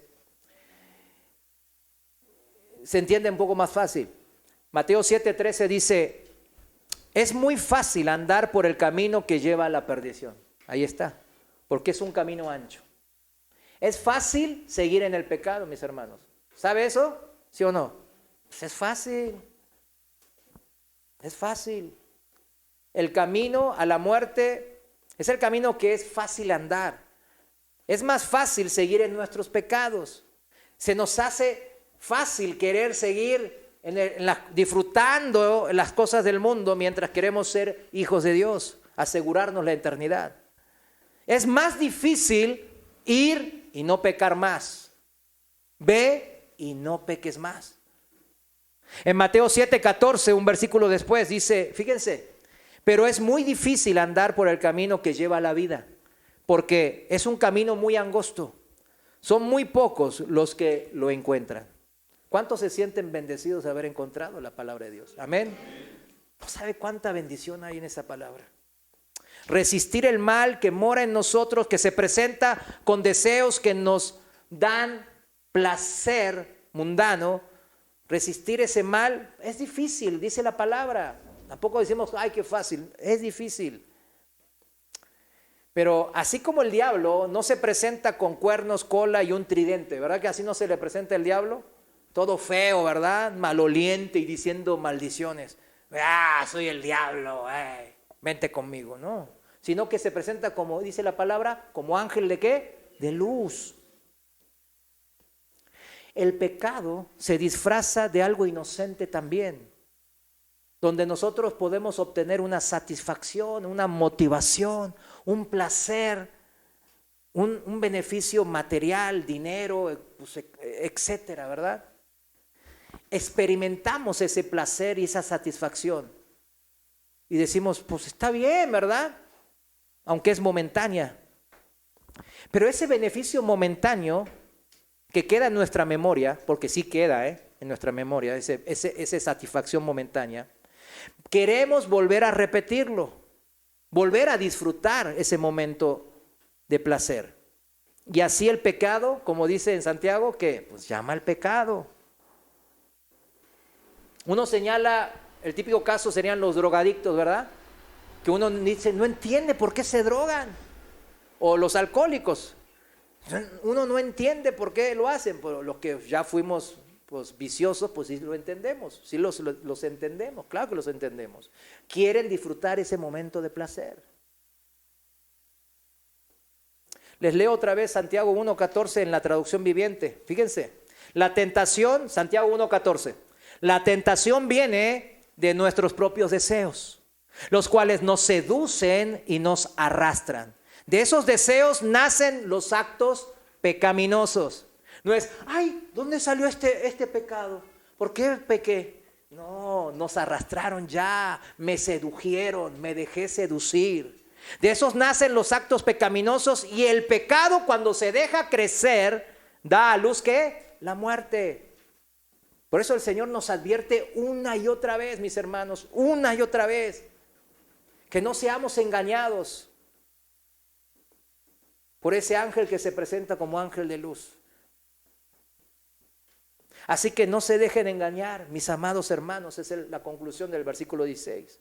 se entiende un poco más fácil. Mateo 7:13 dice, es muy fácil andar por el camino que lleva a la perdición. Ahí está, porque es un camino ancho. Es fácil seguir en el pecado, mis hermanos. ¿Sabe eso? ¿Sí o no? Pues es fácil. Es fácil. El camino a la muerte es el camino que es fácil andar. Es más fácil seguir en nuestros pecados. Se nos hace fácil querer seguir disfrutando las cosas del mundo mientras queremos ser hijos de Dios, asegurarnos la eternidad. Es más difícil ir y no pecar más. Ve y no peques más. En Mateo 7:14, un versículo después, dice, fíjense, pero es muy difícil andar por el camino que lleva a la vida, porque es un camino muy angosto. Son muy pocos los que lo encuentran. ¿Cuántos se sienten bendecidos de haber encontrado la palabra de Dios? Amén. ¿No sabe cuánta bendición hay en esa palabra? resistir el mal que mora en nosotros, que se presenta con deseos que nos dan placer mundano. Resistir ese mal es difícil, dice la palabra. Tampoco decimos, ay, qué fácil, es difícil. Pero así como el diablo no se presenta con cuernos, cola y un tridente, ¿verdad que así no se le presenta el diablo? Todo feo, ¿verdad? Maloliente y diciendo maldiciones. Soy el diablo, vente conmigo, ¿no? Sino que se presenta, como dice la palabra, como ángel de ¿qué? De luz. El pecado se disfraza de algo inocente también, donde nosotros podemos obtener una satisfacción, una motivación, un placer, un beneficio material, dinero, pues, etcétera, ¿verdad? Experimentamos ese placer y esa satisfacción y decimos, pues está bien, ¿verdad? Aunque es momentánea. Pero ese beneficio momentáneo que queda en nuestra memoria, porque sí queda en nuestra memoria, esa satisfacción momentánea, queremos volver a repetirlo, volver a disfrutar ese momento de placer. Y así el pecado, como dice en Santiago, que pues llama al pecado. Uno señala, el típico caso serían los drogadictos, ¿verdad? Que uno dice, no entiende por qué se drogan. O los alcohólicos. Uno no entiende por qué lo hacen, pero los que ya fuimos pues, viciosos, pues sí lo entendemos. Sí los entendemos, claro que los entendemos. Quieren disfrutar ese momento de placer. Les leo otra vez Santiago 1:14 en la traducción viviente. Fíjense, la tentación, Santiago 1:14. La tentación viene de nuestros propios deseos, los cuales nos seducen y nos arrastran. De esos deseos nacen los actos pecaminosos. No es, ay, ¿dónde salió este pecado? ¿Por qué pequé? No, nos arrastraron ya, me sedujeron, me dejé seducir. De esos nacen los actos pecaminosos y el pecado cuando se deja crecer da a luz ¿qué? La muerte. Por eso el Señor nos advierte una y otra vez, mis hermanos, una y otra vez, que no seamos engañados por ese ángel que se presenta como ángel de luz. Así que no se dejen engañar, mis amados hermanos, esa es la conclusión del versículo 16.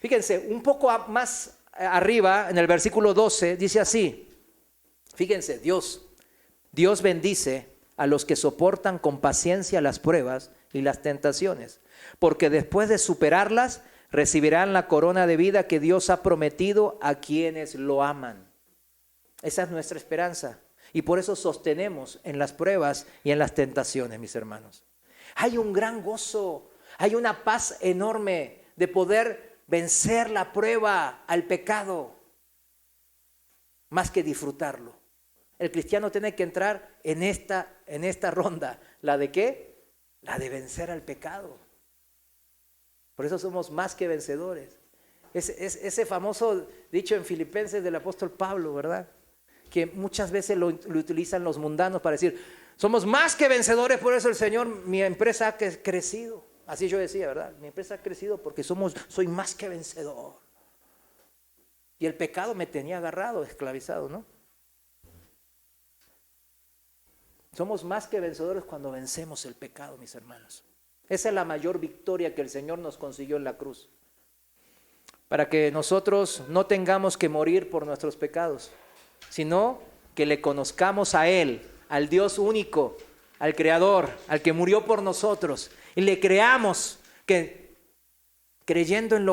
Fíjense, un poco más arriba, en el versículo 12, dice así, fíjense, Dios bendice a los que soportan con paciencia las pruebas y las tentaciones, porque después de superarlas, recibirán la corona de vida que Dios ha prometido a quienes lo aman. Esa es nuestra esperanza. Y por eso sostenemos en las pruebas y en las tentaciones, mis hermanos. Hay un gran gozo, hay una paz enorme de poder vencer la prueba al pecado, más que disfrutarlo. El cristiano tiene que entrar en esta ronda. ¿La de qué? La de vencer al pecado. Por eso somos más que vencedores. Ese famoso dicho en Filipenses del apóstol Pablo, ¿verdad? Que muchas veces lo utilizan los mundanos para decir, somos más que vencedores, por eso el Señor, mi empresa ha crecido. Así yo decía, ¿verdad? Mi empresa ha crecido porque soy más que vencedor. Y el pecado me tenía agarrado, esclavizado, ¿no? Somos más que vencedores cuando vencemos el pecado, mis hermanos. Esa es la mayor victoria que el Señor nos consiguió en la cruz. Para que nosotros no tengamos que morir por nuestros pecados, sino que le conozcamos a Él, al Dios único, al Creador, al que murió por nosotros, y le creamos que creyendo en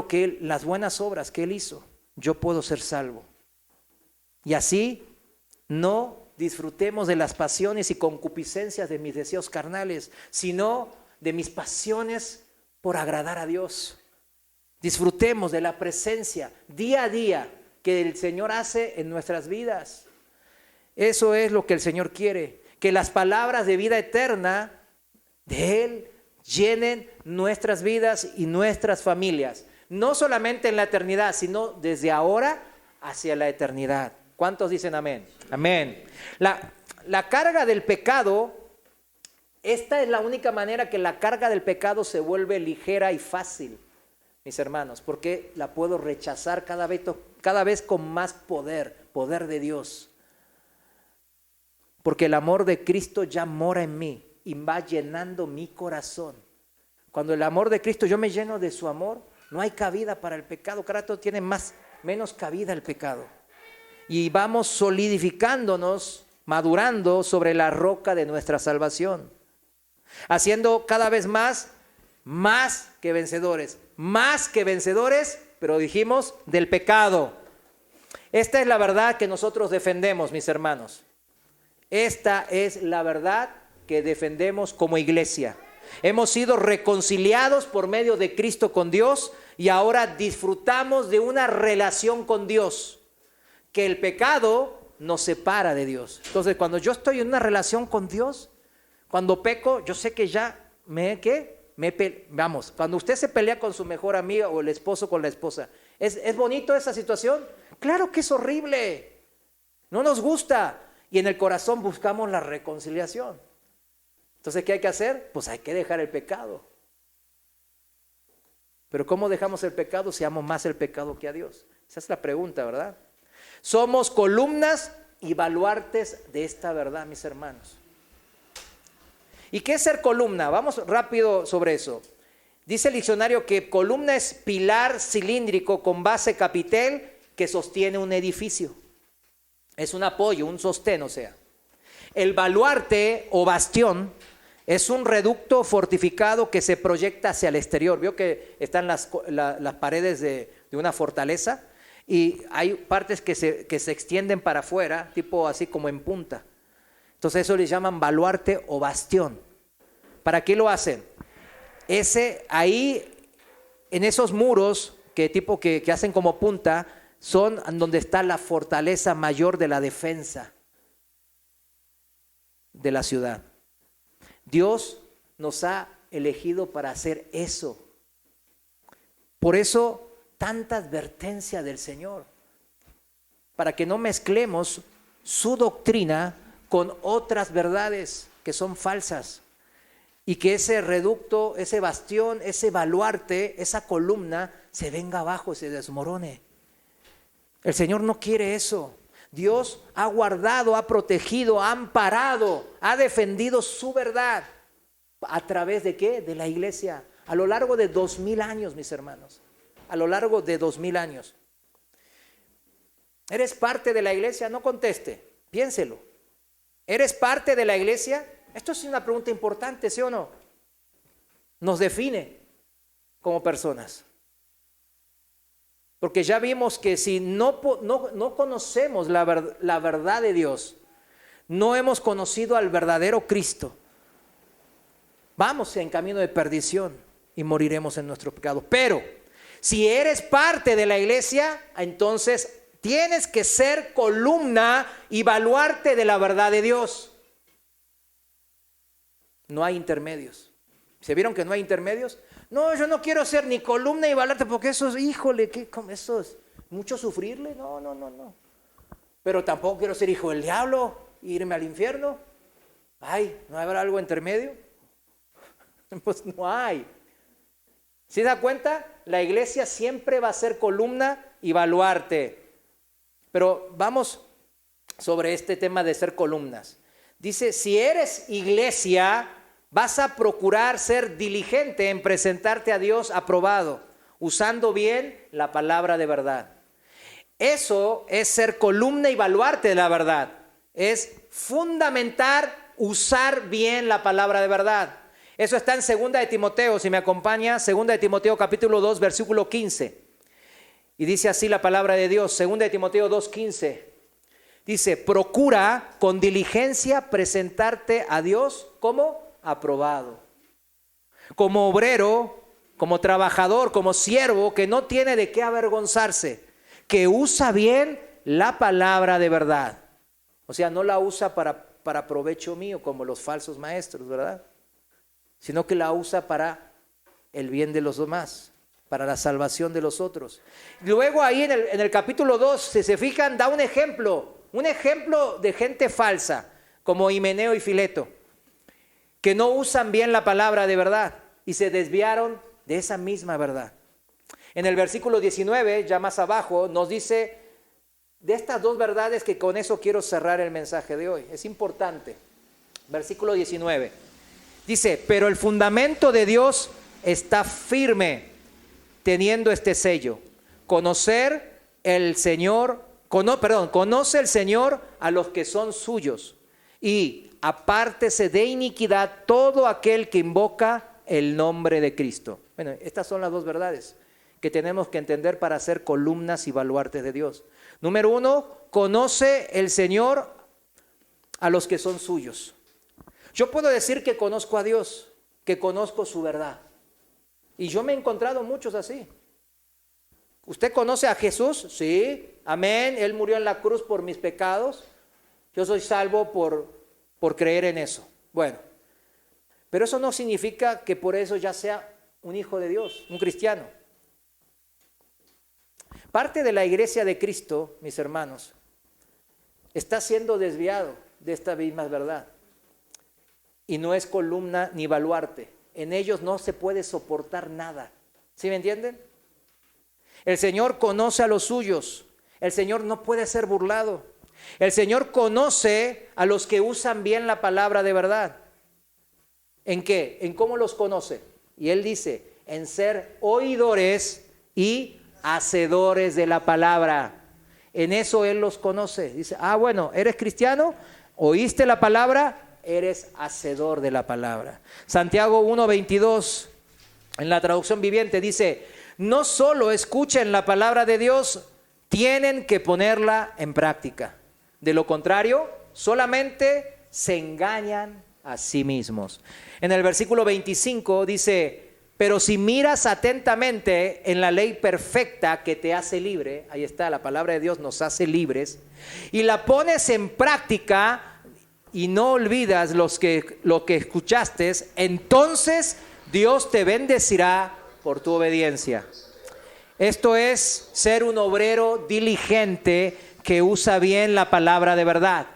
las buenas obras que Él hizo, yo puedo ser salvo. Y así no disfrutemos de las pasiones y concupiscencias de mis deseos carnales, sino de mis pasiones por agradar a Dios. Disfrutemos de la presencia día a día que el Señor hace en nuestras vidas. Eso es lo que el Señor quiere, que las palabras de vida eterna de Él llenen nuestras vidas y nuestras familias, no solamente en la eternidad, sino desde ahora hacia la eternidad. ¿Cuántos dicen amén? Amén. La carga del pecado, esta es la única manera que la carga del pecado se vuelve ligera y fácil mis hermanos? Porque la puedo rechazar cada vez con más poder de Dios. Porque el amor de Cristo ya mora en mí y va llenando mi corazón. Cuando el amor de Cristo, yo me lleno de su amor, no hay cabida para el pecado. Cada rato tiene menos cabida el pecado. Y vamos solidificándonos, madurando sobre la roca de nuestra salvación. Haciendo cada vez más que vencedores. Más que vencedores, pero dijimos, del pecado. Esta es la verdad que nosotros defendemos, mis hermanos. Esta es la verdad que defendemos como iglesia. Hemos sido reconciliados por medio de Cristo con Dios y ahora disfrutamos de una relación con Dios. Que el pecado nos separa de Dios. Entonces, cuando yo estoy en una relación con Dios, cuando peco, yo sé que ya cuando usted se pelea con su mejor amiga o el esposo con la esposa, ¿es bonito esa situación? Claro que es horrible. No nos gusta. Y en el corazón buscamos la reconciliación. Entonces, ¿qué hay que hacer? Pues hay que dejar el pecado. Pero ¿cómo dejamos el pecado si amo más el pecado que a Dios? Esa es la pregunta, ¿verdad? Somos columnas y baluartes de esta verdad, mis hermanos. ¿Y qué es ser columna? Vamos rápido sobre eso. Dice el diccionario que columna es pilar cilíndrico con base capitel que sostiene un edificio. Es un apoyo, un sostén, o sea. El baluarte o bastión es un reducto fortificado que se proyecta hacia el exterior. Vio que están las paredes de una fortaleza y hay partes que se extienden para afuera, tipo así como en punta. Entonces eso le llaman baluarte o bastión. ¿Para qué lo hacen? Ahí, en esos muros que hacen como punta, son donde está la fortaleza mayor de la defensa de la ciudad. Dios nos ha elegido para hacer eso. Por eso, tanta advertencia del Señor, para que no mezclemos su doctrina con otras verdades que son falsas y que ese reducto, ese bastión, ese baluarte, esa columna se venga abajo, se desmorone. El Señor no quiere eso. Dios ha guardado, ha protegido, ha amparado, ha defendido su verdad. ¿A través de qué? De la iglesia. A lo largo de 2000 años, mis hermanos. A lo largo de 2000 años. ¿Eres parte de la iglesia? No conteste, piénselo. ¿Eres parte de la iglesia? Esto es una pregunta importante, ¿sí o no? Nos define como personas. Porque ya vimos que si no conocemos la verdad de Dios, no hemos conocido al verdadero Cristo, vamos en camino de perdición y moriremos en nuestro pecado. Pero si eres parte de la iglesia, entonces tienes que ser columna y baluarte de la verdad de Dios. No hay intermedios. ¿Se vieron que no hay intermedios? No, yo no quiero ser ni columna ni baluarte porque eso es, híjole, eso es mucho sufrirle. No. Pero tampoco quiero ser hijo del diablo e irme al infierno. Ay, ¿no habrá algo intermedio? Pues no hay. ¿Se da cuenta? La iglesia siempre va a ser columna y baluarte. Pero vamos sobre este tema de ser columnas. Dice, si eres iglesia, vas a procurar ser diligente en presentarte a Dios aprobado, usando bien la palabra de verdad. Eso es ser columna y baluarte de la verdad. Es fundamentar, usar bien la palabra de verdad. Eso está en 2 de Timoteo, si me acompaña, 2 de Timoteo capítulo 2, versículo 15. Y dice así la palabra de Dios, 2 de Timoteo 2:15. Dice, procura con diligencia presentarte a Dios como aprobado, como obrero, como trabajador, como siervo que no tiene de qué avergonzarse, que usa bien la palabra de verdad. O sea, no la usa para provecho mío como los falsos maestros, ¿verdad? Sino que la usa para el bien de los demás, para la salvación de los otros. Luego ahí en el capítulo 2, si se fijan, da un ejemplo de gente falsa, como Himeneo y Fileto, que no usan bien la palabra de verdad y se desviaron de esa misma verdad. En el versículo 19, ya más abajo, nos dice de estas dos verdades que con eso quiero cerrar el mensaje de hoy. Es importante. Versículo 19. Dice, pero el fundamento de Dios está firme, teniendo este sello. Conoce el Señor a los que son suyos. Y apártese de iniquidad todo aquel que invoca el nombre de Cristo. Bueno, estas son las dos verdades que tenemos que entender para ser columnas y baluartes de Dios. Número 1, conoce el Señor a los que son suyos. Yo puedo decir que conozco a Dios, que conozco su verdad. Y yo me he encontrado muchos así. ¿Usted conoce a Jesús? Sí, amén. Él murió en la cruz por mis pecados. Yo soy salvo por creer en eso. Bueno, pero eso no significa que por eso ya sea un hijo de Dios, un cristiano. Parte de la iglesia de Cristo, mis hermanos, está siendo desviado de esta misma verdad. Y no es columna ni baluarte. En ellos no se puede soportar nada. ¿Sí me entienden? El Señor conoce a los suyos. El Señor no puede ser burlado. El Señor conoce a los que usan bien la palabra de verdad. ¿En qué? ¿En cómo los conoce? Y Él dice, en ser oidores y hacedores de la palabra. En eso Él los conoce. Dice, bueno, ¿eres cristiano? ¿Oíste la palabra? Eres hacedor de la palabra. Santiago 1:22, en la traducción viviente, dice, no solo escuchen la palabra de Dios, tienen que ponerla en práctica. De lo contrario, solamente se engañan a sí mismos. En el versículo 25 dice, pero si miras atentamente en la ley perfecta que te hace libre, ahí está, la palabra de Dios nos hace libres, y la pones en práctica y no olvidas lo que escuchaste, entonces Dios te bendecirá por tu obediencia. Esto es ser un obrero diligente que usa bien la palabra de verdad.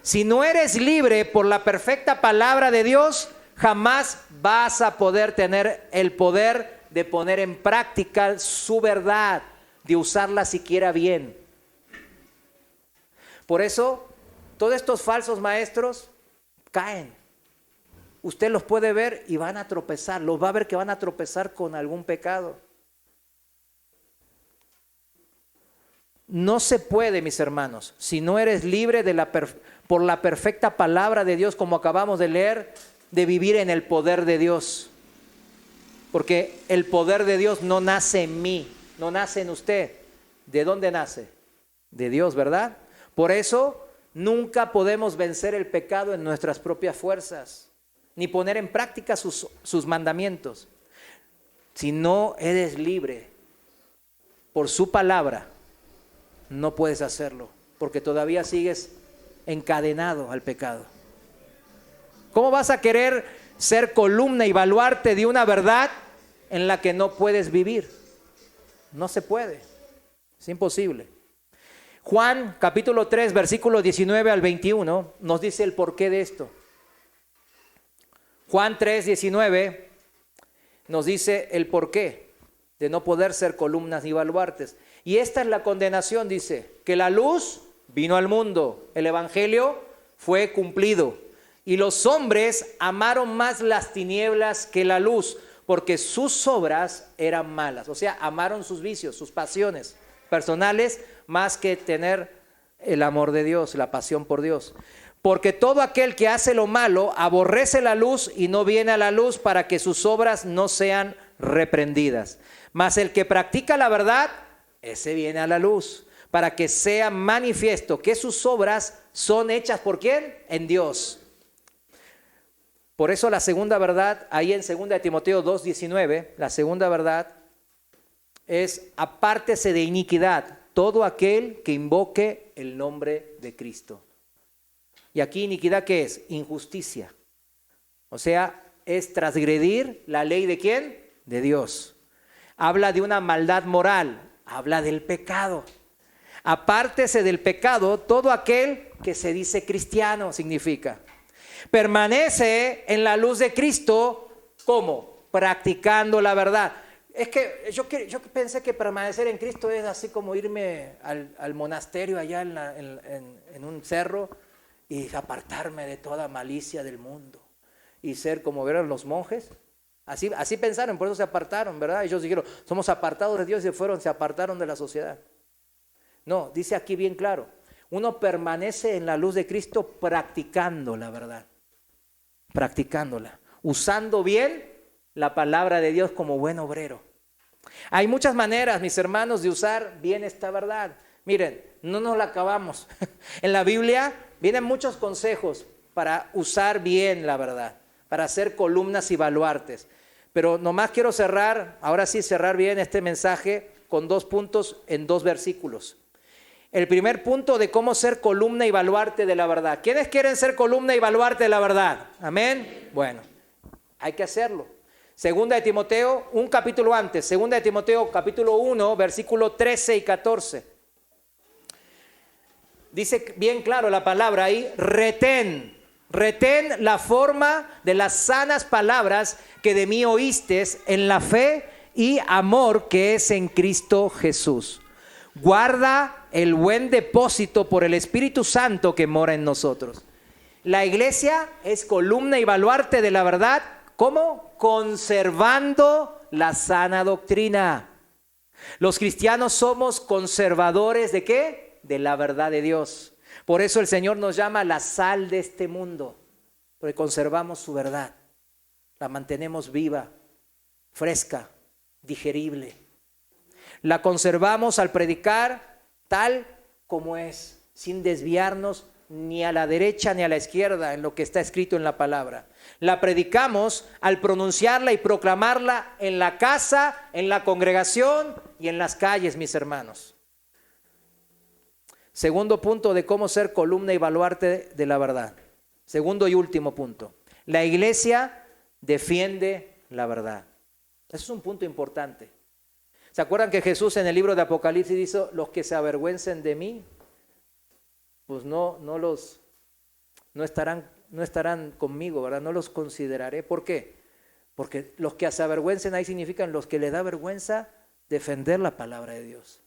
Si no eres libre por la perfecta palabra de Dios, jamás vas a poder tener el poder de poner en práctica su verdad, de usarla siquiera bien. Por eso, todos estos falsos maestros caen. Usted los puede ver y van a tropezar, los va a ver que van a tropezar con algún pecado. No se puede, mis hermanos, si no eres libre por la perfecta palabra de Dios, como acabamos de leer, de vivir en el poder de Dios. Porque el poder de Dios no nace en mí, no nace en usted. ¿De dónde nace? De Dios, ¿verdad? Por eso nunca podemos vencer el pecado en nuestras propias fuerzas, ni poner en práctica sus mandamientos. Si no eres libre por su palabra, no puedes hacerlo, porque todavía sigues encadenado al pecado. ¿Cómo vas a querer ser columna y baluarte de una verdad en la que no puedes vivir? No se puede, es imposible. Juan capítulo 3, versículos 19 al 21 nos dice el porqué de esto. Juan 3, 19 nos dice el porqué de no poder ser columnas ni baluartes. Y esta es la condenación, dice, que la luz vino al mundo, el evangelio fue cumplido. Y los hombres amaron más las tinieblas que la luz, porque sus obras eran malas. O sea, amaron sus vicios, sus pasiones personales, más que tener el amor de Dios, la pasión por Dios. Porque todo aquel que hace lo malo aborrece la luz y no viene a la luz para que sus obras no sean reprendidas. Mas el que practica la verdad, ese viene a la luz, para que sea manifiesto que sus obras son hechas ¿por quién? En Dios. Por eso la segunda verdad, ahí en 2 Timoteo 2:19, la segunda verdad es apártese de iniquidad todo aquel que invoque el nombre de Cristo. Y aquí iniquidad, ¿qué es? Injusticia. O sea, es transgredir la ley ¿de quién? De Dios. Habla de una maldad moral, habla del pecado. Apártese del pecado todo aquel que se dice cristiano, significa. Permanece en la luz de Cristo, ¿cómo? Practicando la verdad. Es que yo pensé que permanecer en Cristo es así como irme al monasterio allá en un cerro y apartarme de toda malicia del mundo y ser como eran los monjes. Así pensaron, por eso se apartaron, ¿verdad? Ellos dijeron, somos apartados de Dios y se apartaron de la sociedad. No, dice aquí bien claro, uno permanece en la luz de Cristo practicando la verdad, practicándola, usando bien la palabra de Dios como buen obrero. Hay muchas maneras, mis hermanos, de usar bien esta verdad. Miren, no nos la acabamos. En la Biblia vienen muchos consejos para usar bien la verdad, para hacer columnas y baluartes. Pero nomás quiero cerrar bien este mensaje con 2 puntos en 2 versículos. El primer punto de cómo ser columna y baluarte de la verdad. ¿Quiénes quieren ser columna y baluarte de la verdad? ¿Amén? Bueno, hay que hacerlo. Segunda de Timoteo, un capítulo antes, Segunda de Timoteo, capítulo 1, versículo 13 y 14. Dice bien claro la palabra ahí, retén la forma de las sanas palabras que de mí oístes en la fe y amor que es en Cristo Jesús. Guarda el buen depósito por el Espíritu Santo que mora en nosotros. La iglesia es columna y baluarte de la verdad. ¿Cómo? Conservando la sana doctrina. Los cristianos somos conservadores ¿de qué? De la verdad de Dios. Por eso el Señor nos llama la sal de este mundo, porque conservamos su verdad, la mantenemos viva, fresca, digerible. La conservamos al predicar tal como es, sin desviarnos ni a la derecha ni a la izquierda en lo que está escrito en la palabra. La predicamos al pronunciarla y proclamarla en la casa, en la congregación y en las calles, mis hermanos. Segundo punto de cómo ser columna y baluarte de la verdad. Segundo y último punto. La iglesia defiende la verdad. Eso es un punto importante. ¿Se acuerdan que Jesús en el libro de Apocalipsis dice, los que se avergüencen de mí, pues no estarán conmigo, ¿verdad? No los consideraré. ¿Por qué? Porque los que se avergüencen ahí significan los que les da vergüenza defender la palabra de Dios.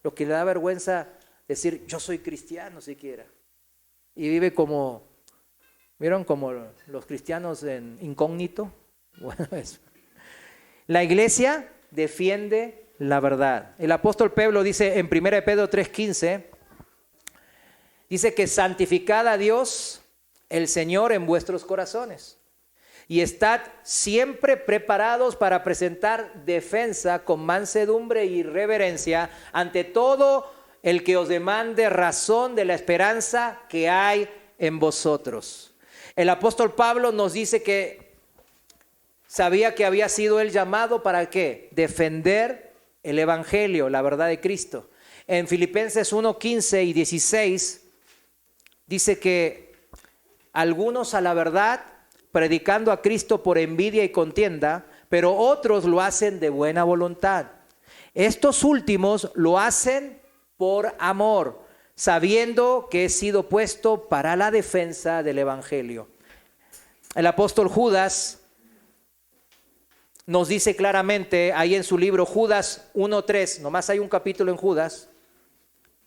Los que les da vergüenza decir, yo soy cristiano siquiera. Y vive como, ¿vieron? Como los cristianos en incógnito. Bueno, eso. La iglesia defiende la verdad. El apóstol Pablo dice en 1 Pedro 3:15, dice que santificad a Dios el Señor en vuestros corazones y estad siempre preparados para presentar defensa con mansedumbre y reverencia ante todo el que os demande razón de la esperanza que hay en vosotros. El apóstol Pablo nos dice que sabía que había sido él llamado ¿para qué? Defender el evangelio, la verdad de Cristo. En Filipenses 1:15 y 16 dice que algunos a la verdad predicando a Cristo por envidia y contienda, pero otros lo hacen de buena voluntad. Estos últimos lo hacen por amor, sabiendo que he sido puesto para la defensa del evangelio. El apóstol Judas nos dice claramente ahí en su libro Judas 1:3, nomás hay un capítulo en Judas,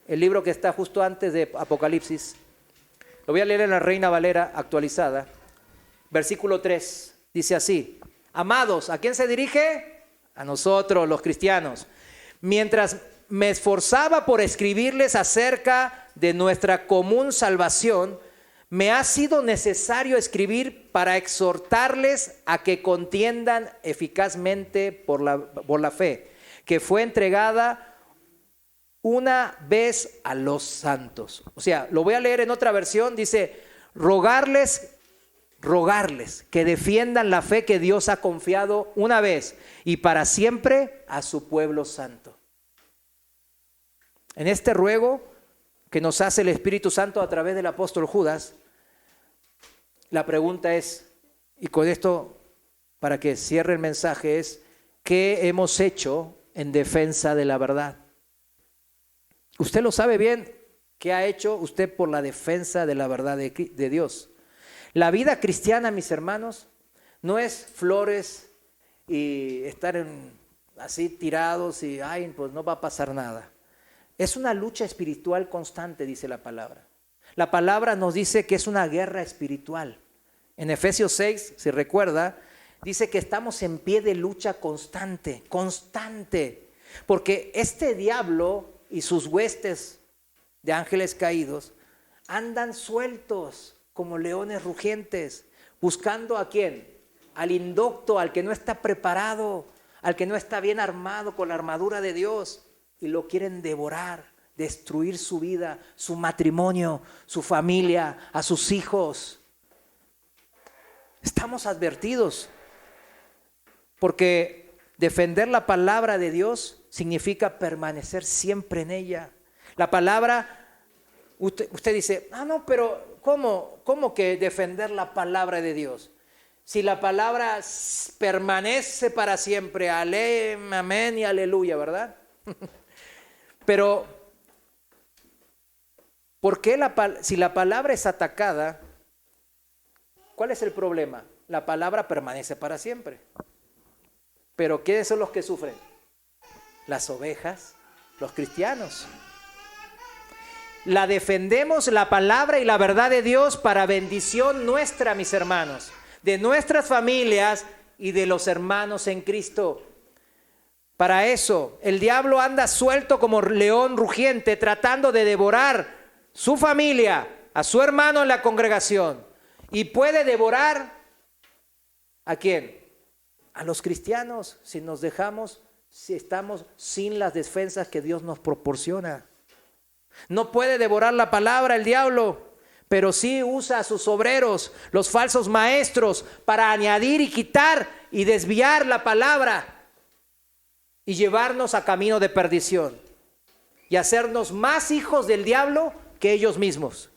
el libro que está justo antes de Apocalipsis. Lo voy a leer en la Reina Valera actualizada. Versículo 3, dice así: amados, ¿a quién se dirige? A nosotros, los cristianos. Mientras me esforzaba por escribirles acerca de nuestra común salvación, me ha sido necesario escribir para exhortarles a que contiendan eficazmente por la fe, que fue entregada una vez a los santos. O sea, lo voy a leer en otra versión, dice, rogarles que defiendan la fe que Dios ha confiado una vez y para siempre a su pueblo santo. En este ruego que nos hace el Espíritu Santo a través del apóstol Judas, la pregunta es, y con esto para que cierre el mensaje, es ¿qué hemos hecho en defensa de la verdad? Usted lo sabe bien, ¿qué ha hecho usted por la defensa de la verdad de Dios? La vida cristiana, mis hermanos, no es flores y estar así tirados y, ay, pues no va a pasar nada. Es una lucha espiritual constante, dice la palabra. La palabra nos dice que es una guerra espiritual. En Efesios 6, si recuerda, dice que estamos en pie de lucha constante, constante. Porque este diablo y sus huestes de ángeles caídos andan sueltos como leones rugientes, buscando ¿a quién? Al indocto, al que no está preparado, al que no está bien armado con la armadura de Dios, y lo quieren devorar, destruir su vida, su matrimonio, su familia, a sus hijos. Estamos advertidos, porque defender la palabra de Dios significa permanecer siempre en ella. La palabra, usted dice, no, pero ¿cómo que defender la palabra de Dios? Si la palabra permanece para siempre, amén y aleluya, ¿verdad? Pero, ¿por qué si la palabra es atacada, cuál es el problema? La palabra permanece para siempre. Pero ¿quiénes son los que sufren? Las ovejas, los cristianos. La defendemos, la palabra y la verdad de Dios, para bendición nuestra, mis hermanos, de nuestras familias y de los hermanos en Cristo. Para eso, el diablo anda suelto como león rugiente, tratando de devorar su familia, a su hermano en la congregación. Y puede devorar ¿a quién? A los cristianos, si nos dejamos, si estamos sin las defensas que Dios nos proporciona. No puede devorar la palabra el diablo, pero sí usa a sus obreros, los falsos maestros, para añadir y quitar y desviar la palabra y llevarnos a camino de perdición y hacernos más hijos del diablo que ellos mismos.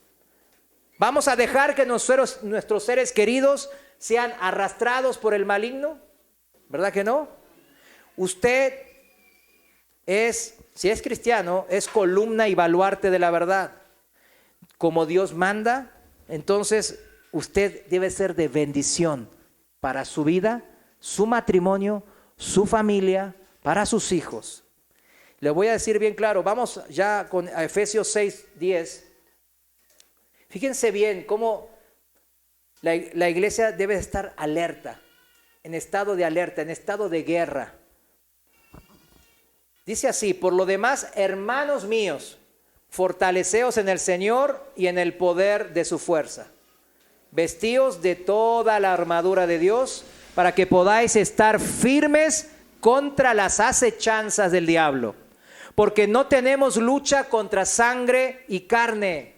¿Vamos a dejar que nuestros seres queridos sean arrastrados por el maligno? ¿Verdad que no? Usted si es cristiano, es columna y baluarte de la verdad. Como Dios manda, entonces usted debe ser de bendición para su vida, su matrimonio, su familia, para sus hijos. Le voy a decir bien claro, vamos ya con Efesios 6:10. Fíjense bien cómo la iglesia debe estar alerta, en estado de alerta, en estado de guerra. Dice así: por lo demás, hermanos míos, fortaleceos en el Señor y en el poder de su fuerza. Vestíos de toda la armadura de Dios para que podáis estar firmes contra las acechanzas del diablo. Porque no tenemos lucha contra sangre y carne,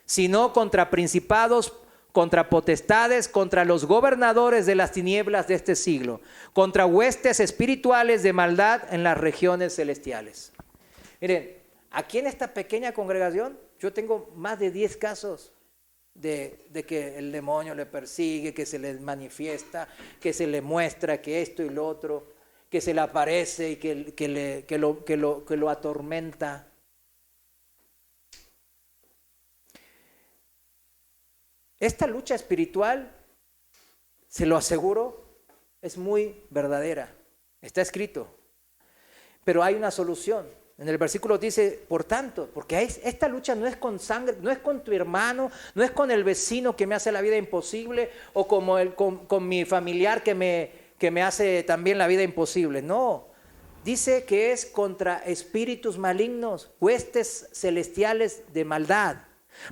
sino contra principados, contra potestades, contra los gobernadores de las tinieblas de este siglo, contra huestes espirituales de maldad en las regiones celestiales. Miren, aquí en esta pequeña congregación yo tengo más de 10 casos de que el demonio le persigue, que se le manifiesta, que se le muestra que esto y lo otro, que se le aparece y que lo atormenta. Esta lucha espiritual, se lo aseguro, es muy verdadera. Está escrito. Pero hay una solución. En el versículo dice, por tanto, porque esta lucha no es con sangre, no es con tu hermano, no es con el vecino que me hace la vida imposible, o con mi familiar que me hace también la vida imposible. No, dice que es contra espíritus malignos, huestes celestiales de maldad.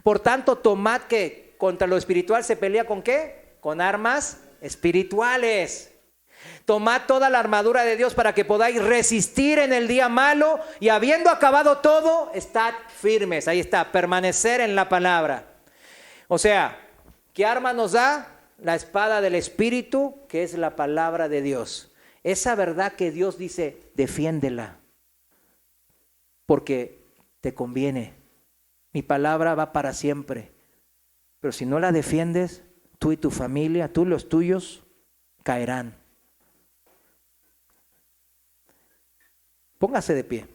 Por tanto, tomad que contra lo espiritual se pelea ¿con qué? Con armas espirituales. Tomad toda la armadura de Dios para que podáis resistir en el día malo, y habiendo acabado todo, estad firmes. Ahí está, permanecer en la palabra. O sea, ¿qué arma nos da? La espada del Espíritu, que es la palabra de Dios. Esa verdad que Dios dice, defiéndela, porque te conviene. Mi palabra va para siempre. Pero si no la defiendes, tú y tu familia, tú y los tuyos, caerán. Póngase de pie.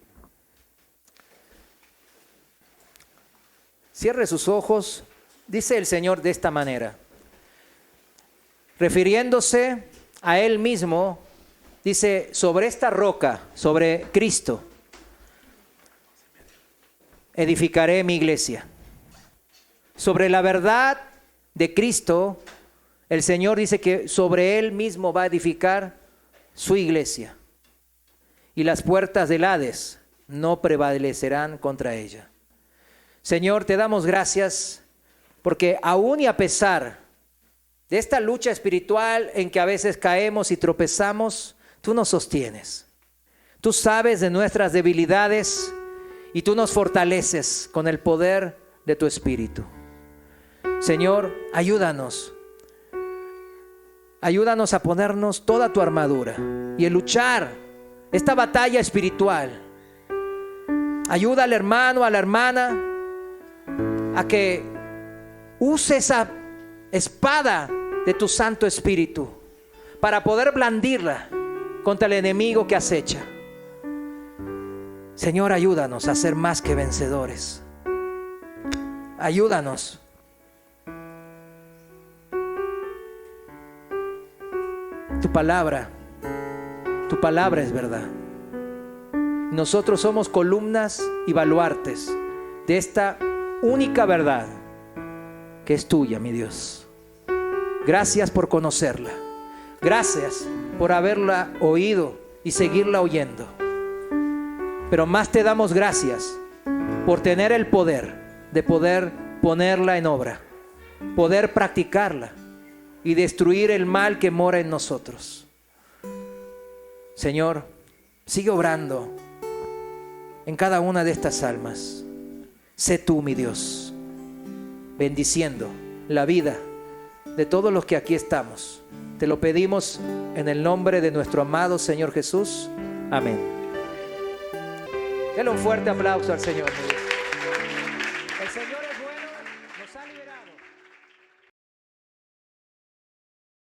Cierre sus ojos. Dice el Señor de esta manera, refiriéndose a Él mismo, dice, sobre esta roca, sobre Cristo, edificaré mi iglesia. Sobre la verdad de Cristo, el Señor dice que sobre Él mismo va a edificar su iglesia. Y las puertas del Hades no prevalecerán contra ella. Señor, te damos gracias porque aún y a pesar de esta lucha espiritual en que a veces caemos y tropezamos, tú nos sostienes. Tú sabes de nuestras debilidades y tú nos fortaleces con el poder de tu Espíritu. Señor, ayúdanos. Ayúdanos a ponernos toda tu armadura y a luchar esta batalla espiritual. Ayuda al hermano, a la hermana, a que use esa espada de tu Santo Espíritu para poder blandirla contra el enemigo que acecha. Señor, ayúdanos a ser más que vencedores. Ayúdanos. Tu palabra es verdad. Nosotros somos columnas y baluartes de esta única verdad que es tuya, mi Dios. Gracias por conocerla. Gracias por haberla oído y seguirla oyendo. Pero más te damos gracias por tener el poder de poder ponerla en obra, poder practicarla y destruir el mal que mora en nosotros. Señor, sigue obrando en cada una de estas almas. Sé tú, mi Dios, bendiciendo la vida de todos los que aquí estamos. Te lo pedimos en el nombre de nuestro amado Señor Jesús. Amén. Dale un fuerte aplauso al Señor.